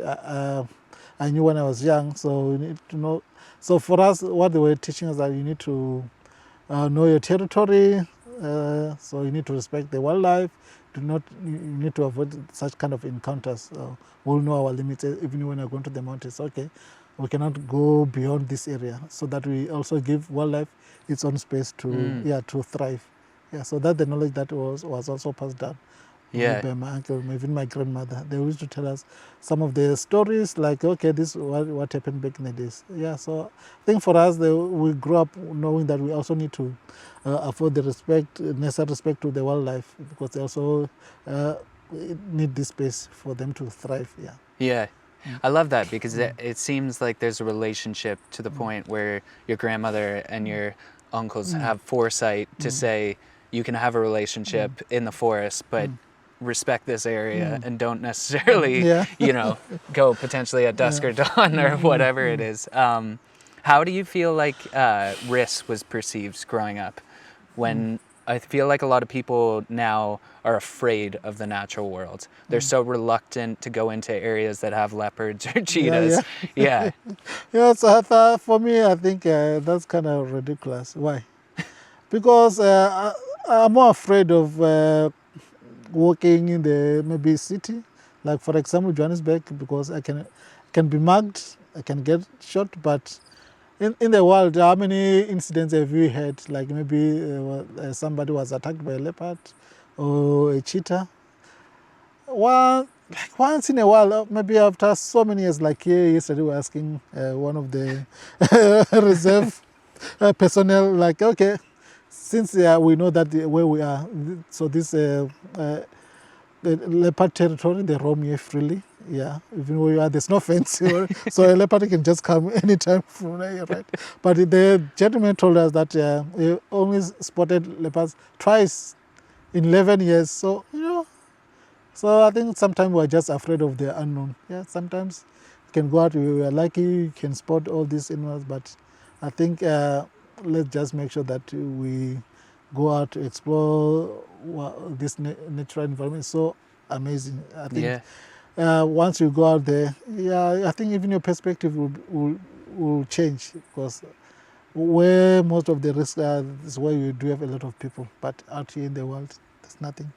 I knew when I was young. So, you need to know. So, for us, what they were teaching us that you need to know your territory. So, you need to respect the wildlife. You need to avoid such kind of encounters. We'll know our limits even when we're going to the mountains. Okay, we cannot go beyond this area, so that we also give wildlife its own space to thrive. Yeah, so that the knowledge that was also passed down by my uncle, even my grandmother. They used to tell us some of the stories, like, okay, this is what happened back in the days. Yeah, so I think for us, we grew up knowing that we also need to afford the necessary respect to the wildlife, because they also need this space for them to thrive. Yeah. Yeah. I love that, because it seems like there's a relationship to the point where your grandmother and your uncles have foresight to say you can have a relationship in the forest, but respect this area and don't necessarily, go potentially at dusk or dawn or whatever it is. How do you feel like risk was perceived growing up? When I feel like a lot of people now are afraid of the natural world. They're so reluctant to go into areas that have leopards or cheetahs. Yeah. So for me, I think that's kind of ridiculous. Why? Because I'm more afraid of walking in the maybe city, like for example Johannesburg, because I can be mugged, I can get shot. But in the world, how many incidents have you had? Like maybe somebody was attacked by a leopard or a cheetah. Once in a while, maybe after so many years, like yesterday we were asking one of the reserve personnel, like, okay, since we know that where we are, so this the leopard territory, they roam here freely. Yeah, even where you are, there's no fence, so a leopard can just come anytime from there, right? But the gentleman told us that he only spotted leopards twice in 11 years. So, so I think sometimes we're just afraid of the unknown. Yeah, sometimes you can go out, we are lucky, you can spot all these animals, but I think let's just make sure that we go out to explore this natural environment. It's so amazing. I think once you go out there, I think even your perspective will change, because where most of the risks are is where you do have a lot of people, but out here in the world, there's nothing.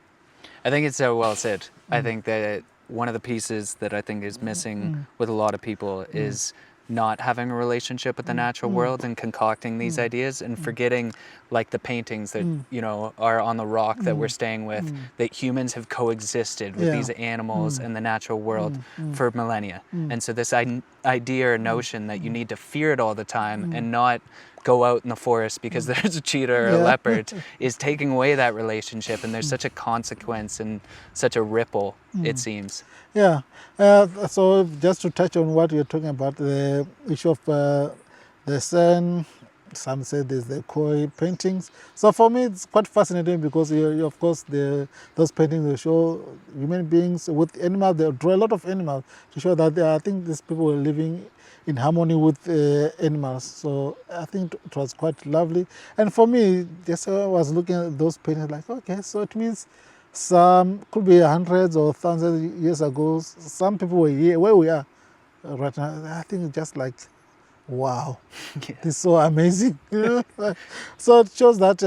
I think it's so well said. I think that one of the pieces that I think is missing with a lot of people is not having a relationship with the natural world and concocting these ideas and forgetting, like the paintings that are on the rock that we're staying with, that humans have coexisted with these animals and the natural world for millennia. And so this idea or notion that you need to fear it all the time and not go out in the forest because there's a cheetah or a leopard is taking away that relationship, and there's such a consequence and such a ripple, it seems. Yeah. So just to touch on what you're talking about, the issue of the sun, some say there's the koi paintings. So for me, it's quite fascinating because of course those paintings will show human beings with animals. They draw a lot of animals to show that I think these people were living in harmony with animals. So I think it was quite lovely. And for me, just I was looking at those paintings like, okay, so it means some could be hundreds or thousands of years ago, some people were here where we are right now. I think it's just like, wow, this is so amazing. So it shows that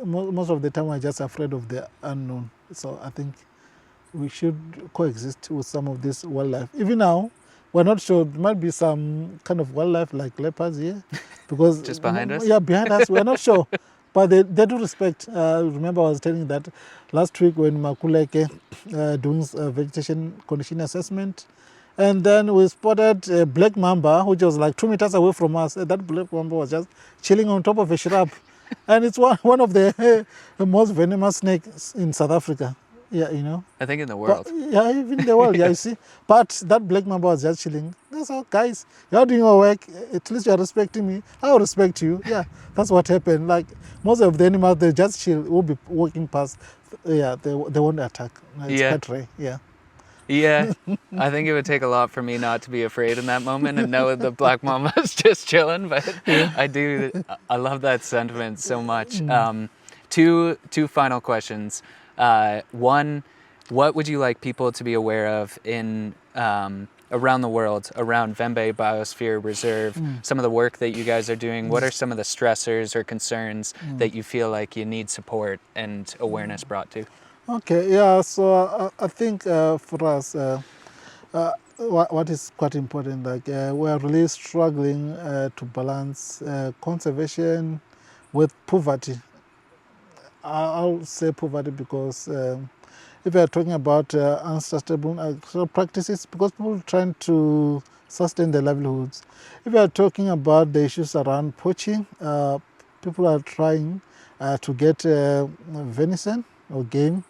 most of the time we're just afraid of the unknown. So I think we should coexist with some of this wildlife. Even now, we're not sure. There might be some kind of wildlife like leopards here, because just behind us. Yeah, behind us. We're not sure, but they do respect. Remember, I was telling you that last week when Makuleke doing a vegetation condition assessment, and then we spotted a black mamba, which was like 2 meters away from us. That black mamba was just chilling on top of a shrub, and it's one of the most venomous snakes in South Africa. Yeah, you know. I think in the world. But, yeah, even in the world, yeah, you see. But that black mamba was just chilling. That's all, guys, you're doing your work. At least you're respecting me. I'll respect you. Yeah, that's what happened. Like, most of the animals, they just chill. Will be walking past. Yeah, they won't attack. It's quite rare, yeah. Yeah, I think it would take a lot for me not to be afraid in that moment and know the black mama's just chilling. But I love that sentiment so much. Two final questions. One, what would you like people to be aware of in around the world, around Vhembe Biosphere Reserve, some of the work that you guys are doing? What are some of the stressors or concerns that you feel like you need support and awareness brought to? Okay, yeah, so I think for us, what is quite important, like we are really struggling to balance conservation with poverty. I'll say poverty because if we are talking about unsustainable agricultural practices, because people are trying to sustain their livelihoods. If we are talking about the issues around poaching, people are trying to get venison or game,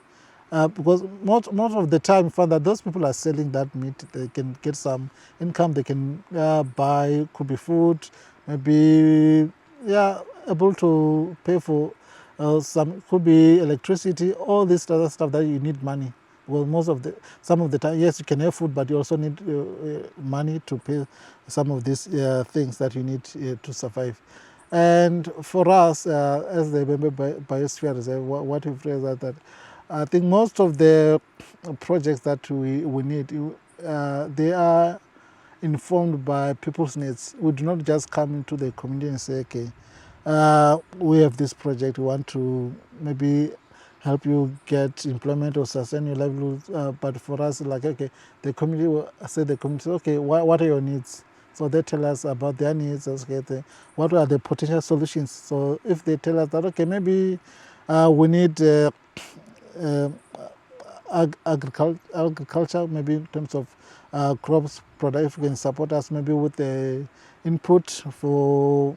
because most of the time, find that those people are selling that meat. They can get some income. They can buy, could be food, maybe able to pay for some, could be electricity, all this other stuff that you need money. Well, some of the time, yes, you can have food, but you also need money to pay some of these things that you need to survive. And for us, as the Vhembe Biosphere Reserve, what we've realized that I think most of the projects that we need, they are informed by people's needs. We do not just come into the community and say, okay, we have this project, we want to maybe help you get employment or sustain your livelihood. But for us, like, okay, the community will say, okay, what are your needs? So they tell us about their needs. Okay, what are the potential solutions? So if they tell us that, okay, maybe we need agriculture, maybe in terms of crops product, if you can support us maybe with the input for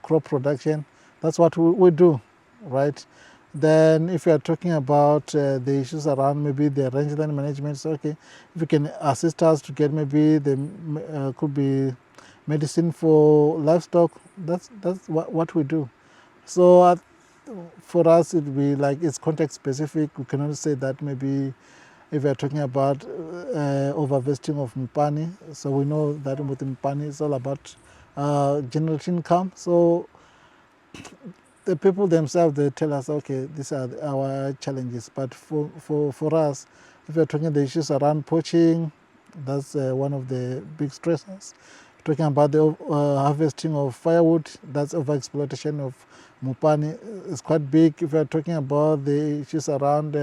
crop production, that's what we do, right? Then if you are talking about the issues around maybe the rangeland management, so okay, if you can assist us to get maybe the could be medicine for livestock, that's what we do. So for us, it will be like it's context specific. We cannot say that maybe if we are talking about overvesting of mpani, so we know that with mpani it's all about generating income. So the people themselves, they tell us, okay, these are our challenges. But for us, if we are talking the issues around poaching, that's one of the big stressors. Talking about the harvesting of firewood, that's overexploitation of mpani is quite big. If we are talking about the issues around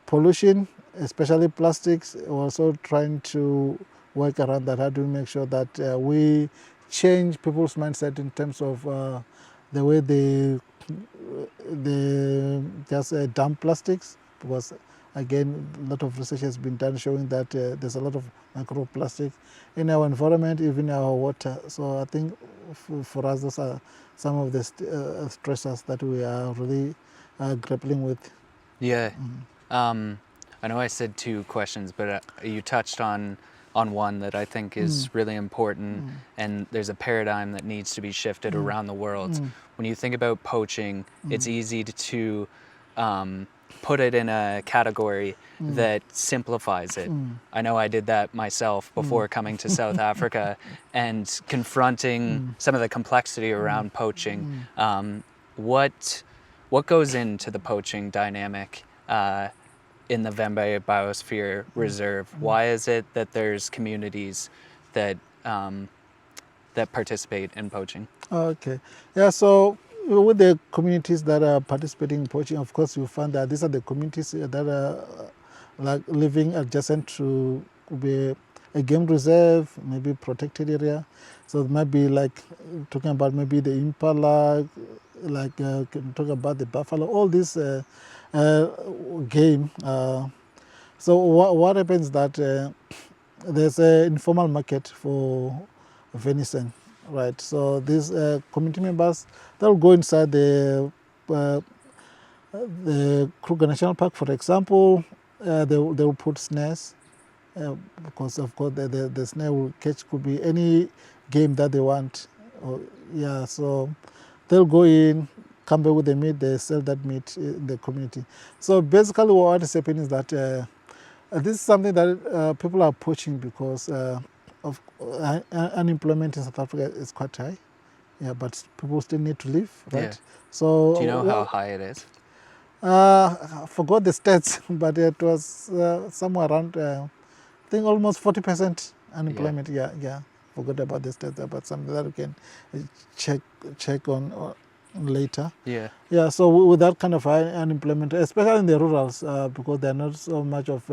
pollution, especially plastics, also trying to work around that. How do we make sure that we change people's mindset in terms of the way they just dump plastics? Because again, a lot of research has been done showing that there's a lot of microplastic in our environment, even our water. So I think for us, those are some of the stressors that we are really grappling with. Yeah. I know I said 2 questions, but you touched on one that I think is really important, and there's a paradigm that needs to be shifted around the world. When you think about poaching, it's easy to put it in a category that simplifies it. I know I did that myself before coming to South Africa and confronting some of the complexity around poaching. What goes into the poaching dynamic in the Vhembe Biosphere Reserve? Why is it that there's communities that that participate in poaching? Okay, yeah. So with the communities that are participating in poaching, of course, you find that these are the communities that are like living adjacent to be a game reserve, maybe protected area. So it might be like talking about maybe the impala, like talk about the buffalo, all this game. So what happens that there's an informal market for venison, right? So these community members, they'll go inside the Kruger National Park, for example. They'll put snares because of course the snare will catch could be any game that they want. Yeah, so they'll go in, come back with the meat, they sell that meat in the community. So basically what is happening is that this is something that people are poaching because of unemployment in South Africa is quite high. Yeah, but people still need to live, right? Yeah. So Do you know how high it is? I forgot the stats, but it was somewhere around, I think almost 40% unemployment. Yeah. Forgot about the stats, but something that we can check on later. Yeah. So with that kind of high unemployment, especially in the rurals, because there are not so much of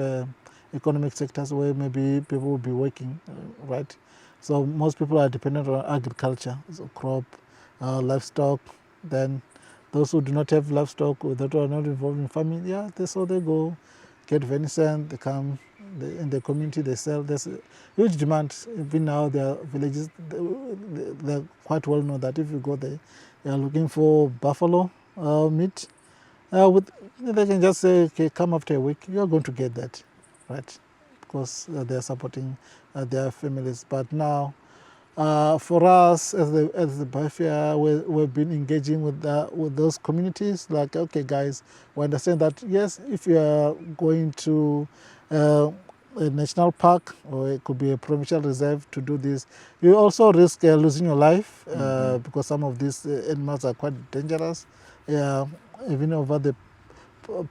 economic sectors where maybe people will be working, right? So most people are dependent on agriculture, so crop, livestock. Then those who do not have livestock or that are not involved in farming, yeah, so they go get venison, they come in the community, they sell. There's a huge demand. Even now, their villages, they're quite well known that if you go there, you are looking for buffalo meat. They can just say, okay, come after a week, you're going to get that, right? Because they're supporting their families. But now, for us as the biosphere, we've been engaging with those communities. Like, okay, guys, we understand that yes, if you are going to a national park or it could be a provincial reserve to do this, you also risk losing your life because some of these animals are quite dangerous. Yeah, even over the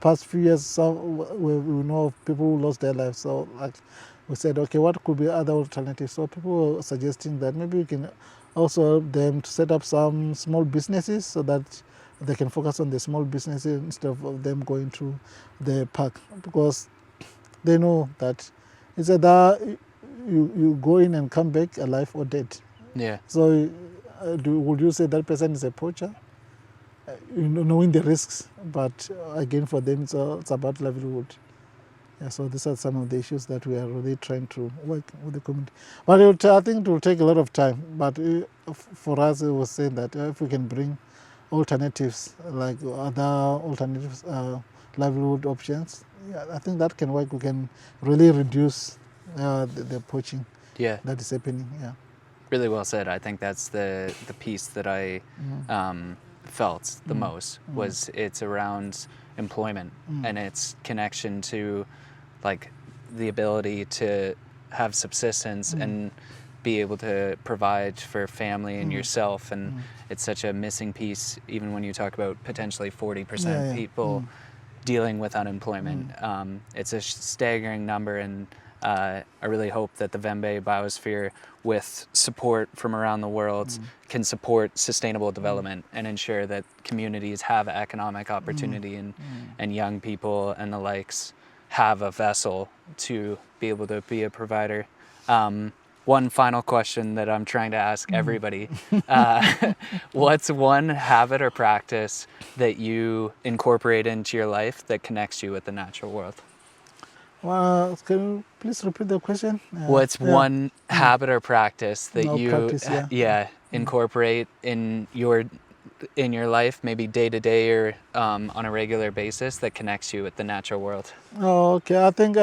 past few years, we know of people who lost their lives. So, like, we said, okay, what could be other alternatives? So people were suggesting that maybe we can also help them to set up some small businesses so that they can focus on the small businesses instead of them going to the park, because they know that it's either you go in and come back alive or dead. Yeah. So would you say that person is a poacher? Knowing the risks, but again, for them, it's about livelihood. Yeah, so these are some of the issues that we are really trying to work with the community. But I think it will take a lot of time. But for us, it was saying that if we can bring alternatives, like other alternatives, livelihood options, yeah, I think that can work. We can really reduce the poaching that is happening. Yeah. Really well said. I think that's the piece that I felt the most was it's around employment and its connection to like the ability to have subsistence and be able to provide for family and yourself, and it's such a missing piece even when you talk about potentially 40% people dealing with unemployment. It's a staggering number, and I really hope that the Vhembe Biosphere, with support from around the world, can support sustainable development and ensure that communities have economic opportunity and young people and the likes have a vessel to be able to be a provider. One final question that I'm trying to ask everybody. What's one habit or practice that you incorporate into your life that connects you with the natural world? Can you please repeat the question? What's one habit or practice that you practice, incorporate in your life, maybe day to day or on a regular basis, that connects you with the natural world? Okay, I think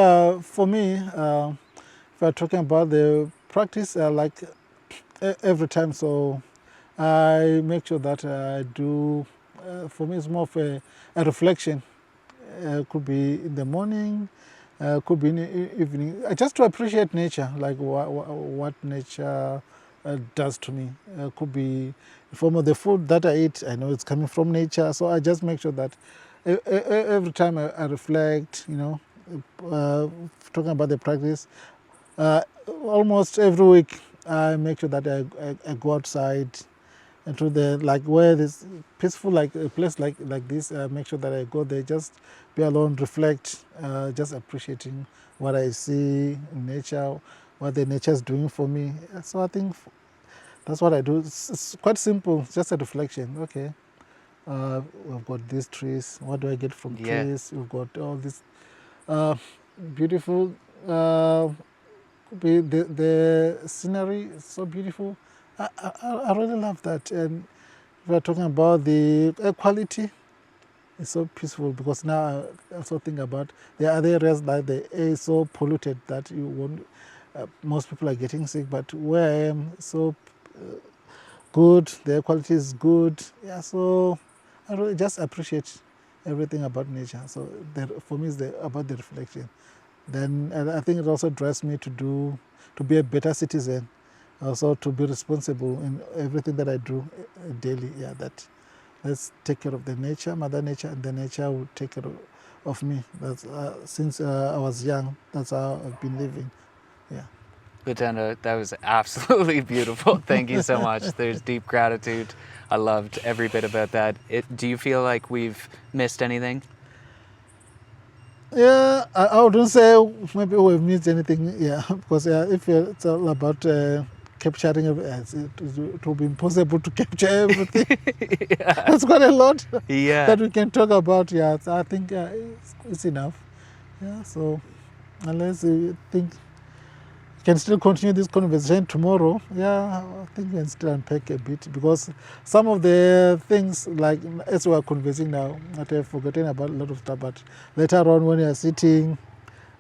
for me, if we're talking about the practice, like every time, so I make sure that I do, for me it's more of a reflection. Could be in the morning, could be in the evening, just to appreciate nature, like what nature does to me. Could be in form of the food that I eat, I know it's coming from nature, so I just make sure that every time I reflect, talking about the practice, almost every week I make sure that I go outside and to the, like, where there's peaceful, like a place like this, make sure that I go there, just be alone, reflect, just appreciating what I see in nature, what the nature is doing for me. So I think that's what I do. It's quite simple, it's just a reflection. Okay, we've got these trees, what do I get from trees? We've got all this beautiful, the scenery is so beautiful. I really love that. And if we're talking about the air quality, it's so peaceful, because now I also think about the other areas that the air is so polluted that you won't, most people are getting sick, but where I am, so good, the air quality is good. Yeah, so I really just appreciate everything about nature. So for me, it's about the reflection. Then I think it also drives me to be a better citizen, also to be responsible in everything that I do daily. Yeah, that let's take care of the nature, Mother Nature, and the nature will take care of me. That's since I was young, that's how I've been living. Yeah. Lutendo, that was absolutely beautiful. Thank you so much. There's deep gratitude. I loved every bit about that. Do you feel like we've missed anything? Yeah, I wouldn't say maybe we've missed anything. Yeah, because if it's all about capturing it will be impossible to capture everything. That's quite a lot that we can talk about. Yeah, so I think it's enough. Yeah, so unless you think we can still continue this conversation tomorrow, yeah, I think we can still unpack a bit, because some of the things, like as we are conversing now, that I've forgotten about a lot of stuff, but later on when you are sitting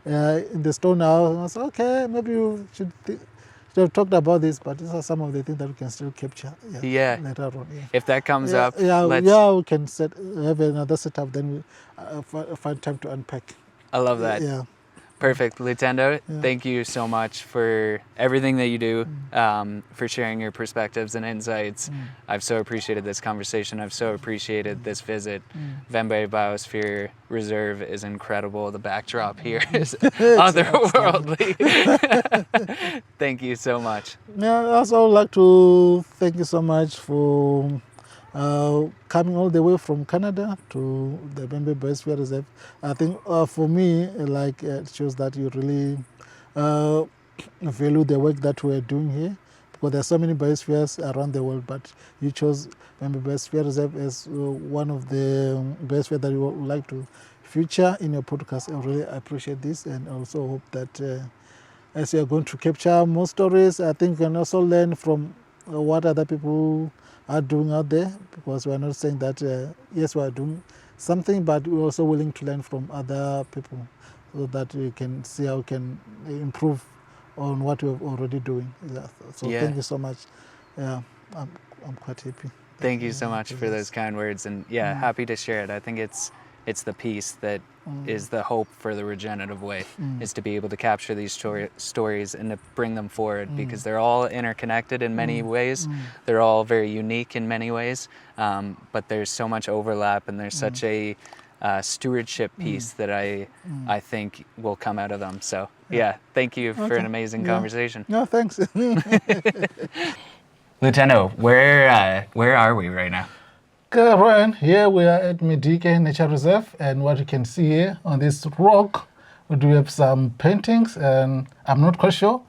in the stone house, I said, okay, maybe you should have talked about this, but these are some of the things that we can still capture. Yeah. Later on. Yeah. If that comes up, we can have another setup. Then we find time to unpack. I love that. Yeah. Perfect. Lutendo, thank you so much for everything that you do, for sharing your perspectives and insights. I've so appreciated this conversation. I've so appreciated this visit. Vhembe Biosphere Reserve is incredible. The backdrop here is otherworldly. Thank you so much. Yeah, I also would like to thank you so much for coming all the way from Canada to the Vhembe Biosphere Reserve. I think for me, like, it shows that you really value the work that we're doing here, because there are so many biospheres around the world, but you chose Vhembe Biosphere Reserve as one of the biospheres that you would like to feature in your podcast. I really appreciate this, and also hope that as you're going to capture more stories, I think you can also learn from what other people are doing out there, because we're not saying that yes, we are doing something, but we're also willing to learn from other people, so that we can see how we can improve on what we're already doing. So thank you so much. Yeah, I'm quite happy. Thank you so much for those kind words, and happy to share it. I think it's the piece that is the hope for the regenerative way, is to be able to capture these stories and to bring them forward, because they're all interconnected in many ways. They're all very unique in many ways, but there's so much overlap, and there's such a stewardship piece that I think will come out of them. So thank you for an amazing conversation. No, thanks. Lutendo, where are we right now? Okay, Ryan, here we are at Medike Nature Reserve, and what you can see here on this rock, we do have some paintings, and I'm not quite sure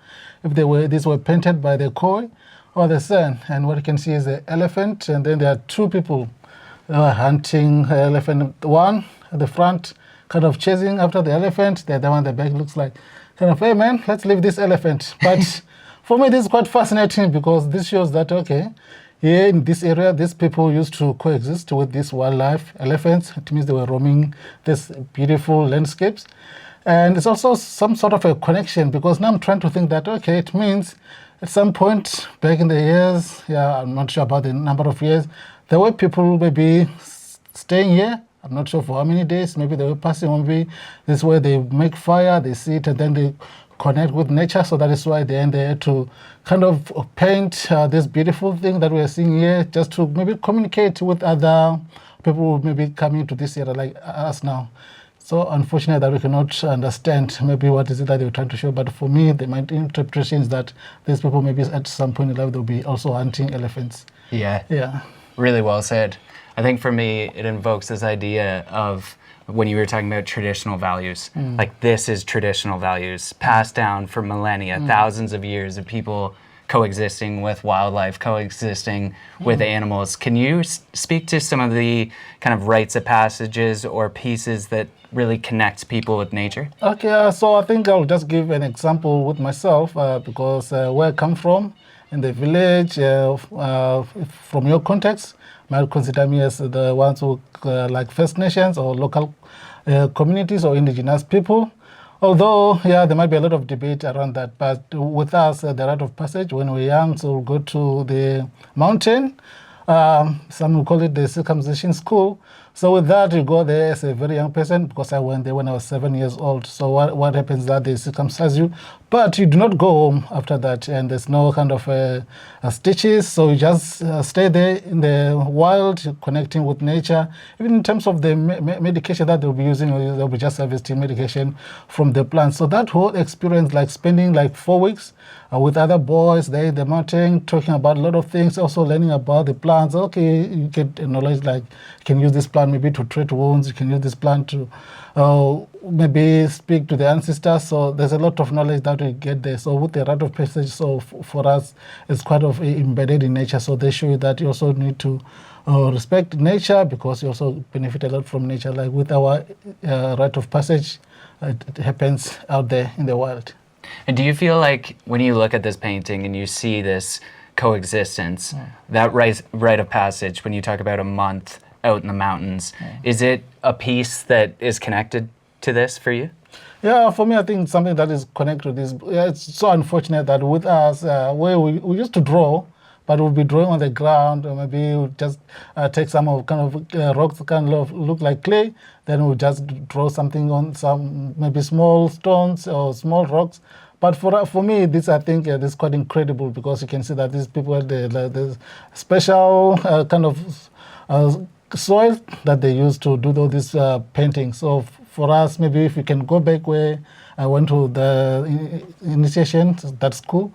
if these were painted by the koi or the sun. And what you can see is the elephant, and then there are two people hunting elephant. One at the front kind of chasing after the elephant. The other one, the back looks like kind of, hey man, let's leave this elephant. But for me, this is quite fascinating because this shows that, okay, here in this area, these people used to coexist with these wildlife, elephants. It means they were roaming these beautiful landscapes. And it's also some sort of a connection because now I'm trying to think that, okay, it means at some point back in the years, I'm not sure about the number of years, there were people maybe staying here. I'm not sure for how many days. Maybe they were passing on. Maybe this is where they make fire, they sit, and then they connect with nature. So that is why they end there to kind of paint this beautiful thing that we're seeing here, just to maybe communicate with other people who may be coming to this area like us now. So unfortunate that we cannot understand maybe what is it that they were trying to show. But for me, my interpretation is that these people maybe at some point in life they'll be also hunting elephants. Yeah. Really well said. I think for me, it invokes this idea of when you were talking about traditional values, like this is traditional values passed down for millennia, thousands of years of people coexisting with wildlife, coexisting with animals. Can you speak to some of the kind of rites of passages or pieces that really connect people with nature? Okay, so I think I'll just give an example with myself because where I come from, in the village, from your context, might consider me as the ones who like First Nations or local communities or indigenous people. Although, there might be a lot of debate around that, but with us, the rite of passage, when we're young, so we'll go to the mountain. Some will call it the circumcision school. So with that, you go there as a very young person, because I went there when I was 7 years old. So what happens is that they circumcise you, but you do not go home after that, and there's no kind of stitches. So you just stay there in the wild, connecting with nature. Even in terms of the medication that they'll be using, they'll be just harvesting medication from the plants. So that whole experience, like spending like 4 weeks with other boys there in the mountain, talking about a lot of things, also learning about the plants. Okay, you get knowledge like you can use this plant maybe to treat wounds, you can use this plant to maybe speak to the ancestors. So there's a lot of knowledge that we get there. So with the rite of passage, so for us, it's quite of embedded in nature. So they show you that you also need to respect nature, because you also benefit a lot from nature. Like with our rite of passage, it happens out there in the wild. And do you feel like when you look at this painting and you see this coexistence, that rite of passage, when you talk about a month out in the mountains, is it a piece that is connected to this for you? Yeah, for me, I think something that is connected to this. It's so unfortunate that with us, where we used to draw, but we'll be drawing on the ground, or maybe we'll just take some of kind of rocks that kind of look like clay, then we'll just draw something on some maybe small stones or small rocks. But for me, this, I think this is quite incredible, because you can see that these people had the special kind of soil that they use to do all these paintings. So for us, maybe if we can go back where I went to the initiation, that's cool.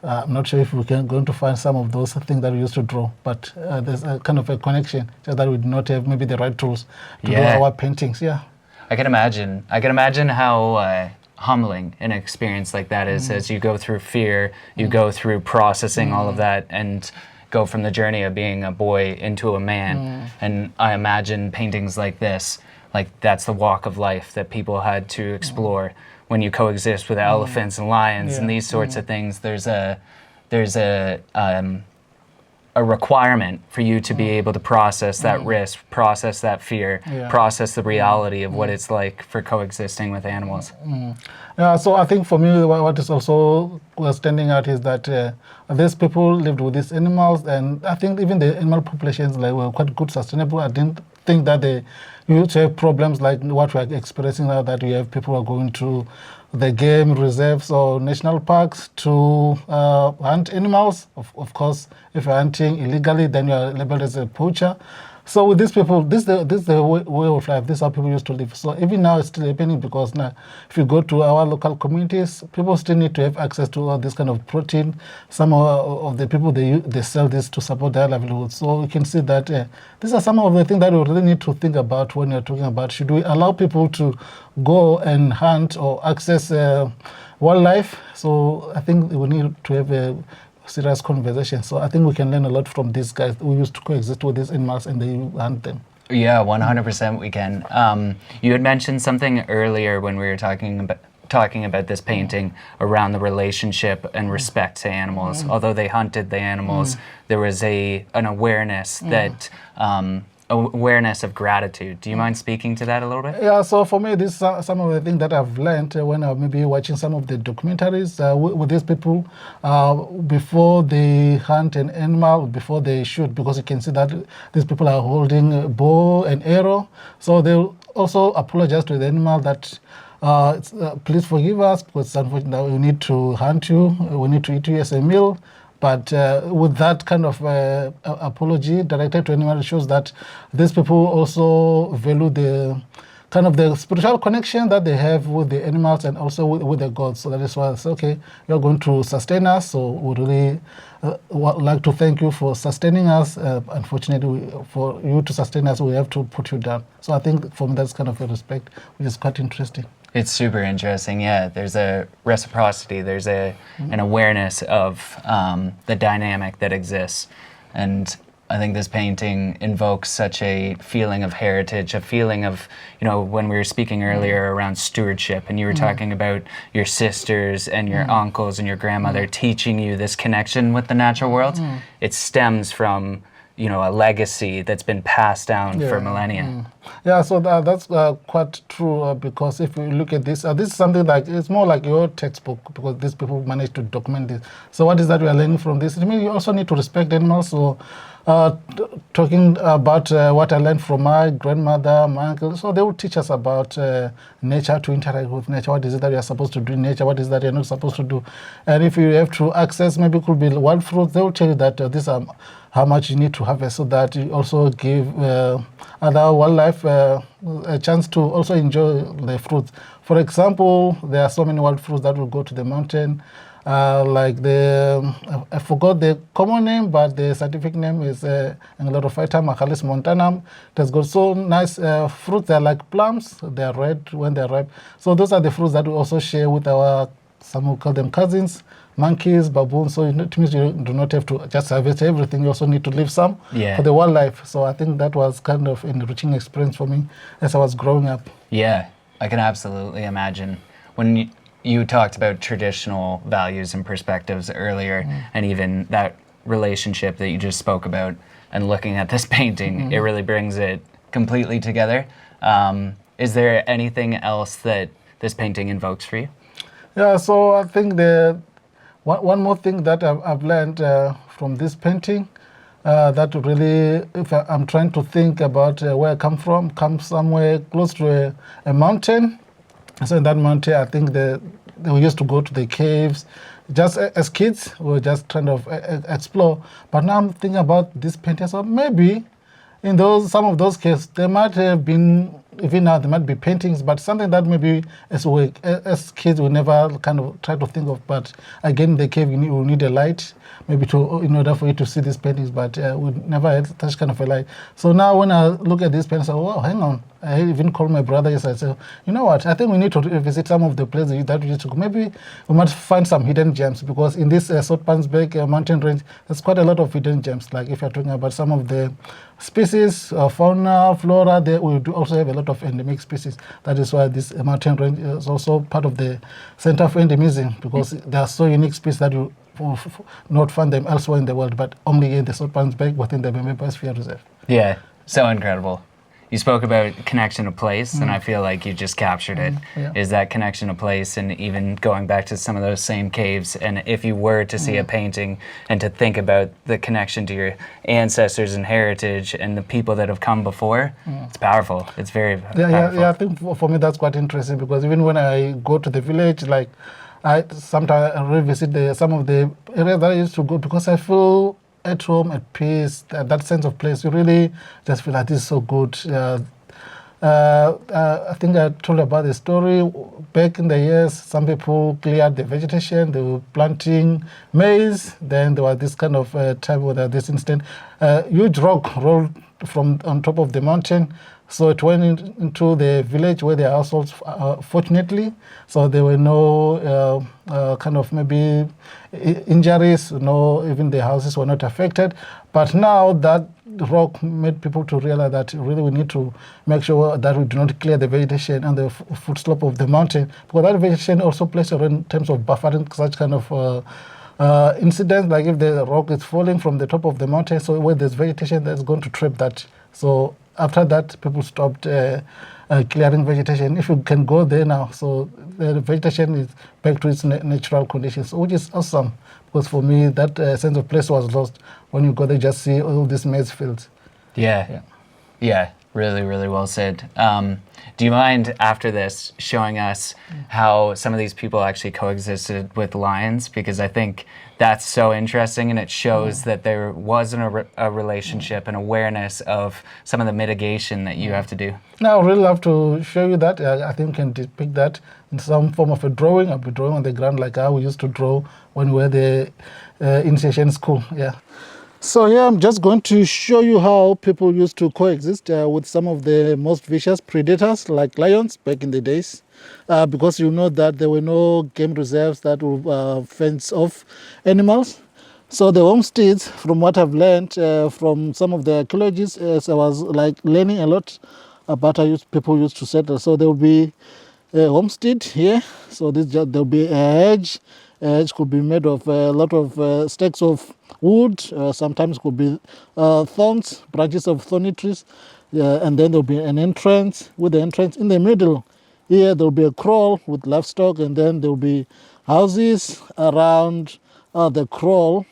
I'm not sure if we can going to find some of those things that we used to draw, but there's a kind of a connection, just that we do not have maybe the right tools to do our paintings. Yeah, I can imagine how humbling an experience like that is, as you go through fear, you go through processing all of that, and go from the journey of being a boy into a man. And I imagine paintings like this, like that's the walk of life that people had to explore. When you coexist with elephants and lions and these sorts of things, there's a requirement for you to be able to process that risk, process that fear, process the reality of what it's like for coexisting with animals. Yeah, so I think for me, what is also standing out is that these people lived with these animals, and I think even the animal populations were quite good, sustainable. I didn't think that they used to have problems like what we're experiencing now, that we have people who are going to the game reserves or national parks to hunt animals. Of course, if you're hunting illegally, then you're labeled as a poacher. So with these people, this is the way of life. This is how people used to live. So even now it's still happening, because now if you go to our local communities, people still need to have access to all this kind of protein. Some of the people, they sell this to support their livelihood. So you can see that these are some of the things that we really need to think about when you're talking about, should we allow people to go and hunt or access wildlife? So I think we need to have a serious conversation. So I think we can learn a lot from these guys who used to coexist with these animals and they hunt them. Yeah, 100% we can. You had mentioned something earlier when we were talking about this painting around the relationship and respect to animals. Although they hunted the animals, there was an awareness that awareness of gratitude. Do you mind speaking to that a little bit? Yeah, so for me, this is some of the things that I've learned when I'm maybe watching some of the documentaries with these people before they hunt an animal, before they shoot, because you can see that these people are holding a bow and arrow. So they'll also apologize to the animal that please forgive us, because unfortunately we need to hunt you, we need to eat you as a meal. But with that kind of apology directed to animals, shows that these people also value the kind of the spiritual connection that they have with the animals and also with the gods. So that is why I say, okay, you're going to sustain us. So we really would like to thank you for sustaining us. Unfortunately, for you to sustain us, we have to put you down. So I think for me, that's kind of a respect, which is quite interesting. It's super interesting, yeah. There's a reciprocity, there's an awareness of the dynamic that exists. And I think this painting invokes such a feeling of heritage, a feeling of, when we were speaking earlier around stewardship, and you were talking about your sisters and your uncles and your grandmother teaching you this connection with the natural world. It stems from a legacy that's been passed down for millennia. Yeah, so that's quite true because if you look at this is something like, it's more like your textbook because these people managed to document this. So what is that we are learning from this? I mean, you also need to respect animals. So talking about what I learned from my grandmother, my uncle, so they will teach us about nature, to interact with nature. What is it that you are supposed to do in nature? What is that you're not supposed to do? And if you have to access, maybe it could be wild fruits, they will tell you that these are how much you need to harvest, so that you also give other wildlife a chance to also enjoy the fruits. For example, there are so many wild fruits that will go to the mountain, like I forgot the common name, but the scientific name is Anglerophyta macalis montanum. It has got so nice fruits. They're like plums. They're red when they're ripe. So those are the fruits that we also share with our, some will call them cousins, monkeys, baboons. So it means you do not have to just harvest everything. You also need to leave some for the wildlife. So I think that was kind of an enriching experience for me as I was growing up. Yeah, I can absolutely imagine. When you talked about traditional values and perspectives earlier, and even that relationship that you just spoke about, and looking at this painting, it really brings it completely together. Is there anything else that this painting invokes for you? Yeah, so I think one more thing that I've learned from this painting, that really, if I'm trying to think about where I come somewhere close to a mountain. So in that mountain, I think we used to go to the caves. Just as kids, we were just trying to explore. But now I'm thinking about this painting, so maybe in some of those caves, there might have been, even now there might be paintings, but something that maybe as kids we never kind of try to think of. But again, in the cave we need a light, maybe in order for you to see these paintings, but we never had such kind of a light. So now when I look at these paintings, I go, oh, hang on. I even called my brother yesterday. I said, you know what, I think we need to visit some of the places that we used to go. Maybe we might find some hidden gems, because in this Soutpansberg mountain range, there's quite a lot of hidden gems. Like if you're talking about some of the species, fauna, flora, we do also have a lot of endemic species. That is why this mountain range is also part of the Center for Endemism, because there are so unique species that you not find them elsewhere in the world, but only in the Soutpansberg within the Vhembe Biosphere Reserve. Yeah, so incredible. You spoke about connection to place, and I feel like you just captured it. Is that connection to place, and even going back to some of those same caves, and if you were to see a painting and to think about the connection to your ancestors and heritage and the people that have come before, it's powerful. It's very powerful. Yeah, I think for me that's quite interesting, because even when I go to the village, like I sometimes revisit some of the areas that I used to go, because I feel at home, at peace, that sense of place. You really just feel like this is so good. I think I told about the story. Back in the years, some people cleared the vegetation. They were planting maize. Then there was this kind of time where this instant huge rock rolled from on top of the mountain. So it went into the village where there are households, fortunately. So there were no kind of maybe injuries, no, even the houses were not affected. But now that rock made people to realize that really we need to make sure that we do not clear the vegetation and the foot slope of the mountain, because that vegetation also plays a role in terms of buffering such kind of incidents, like if the rock is falling from the top of the mountain, so where there's vegetation, that's going to trap that. So after that, people stopped clearing vegetation. If you can go there now, so the vegetation is back to its natural conditions, which is awesome. Because for me, that sense of place was lost when you go there, just see all these maize fields. Yeah. Really, really well said. Do you mind after this showing us how some of these people actually coexisted with lions? Because I think that's so interesting, and it shows that there wasn't a relationship and awareness of some of the mitigation that you have to do. Now, I would really love to show you that. I think we can depict that in some form of a drawing. I'll be drawing on the ground like how we used to draw when we were the initiation school. Yeah. So here I'm just going to show you how people used to coexist with some of the most vicious predators like lions back in the days, because you know that there were no game reserves that would fence off animals. So the homesteads, from what I've learned from some of the archaeologists, as I was like learning a lot about how people used to settle. So there will be a homestead here. So there'll be a hedge. A hedge could be made of a lot of stakes of wood. Sometimes could be thorns, branches of thorny trees. And then there'll be an entrance. With the entrance in the middle, here there'll be a kraal with livestock, and then there'll be houses around the kraal.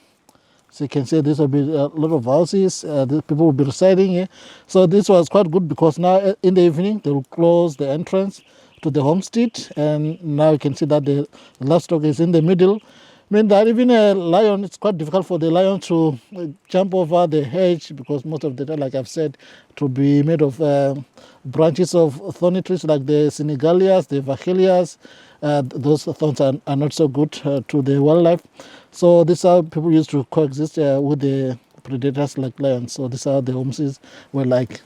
So you can see this will be a lot of houses. People will be residing here. So this was quite good, because now in the evening they will close the entrance to the homestead, and now you can see that the livestock is in the middle. I mean that even a lion, it's quite difficult for the lion to jump over the hedge, because most of the time, like I've said, to be made of branches of thorny trees like the Senegalias, the Vachelias. Those thorns are not so good to the wildlife. So this is how people used to coexist with the predators like lions. So this is how the homesteads were like.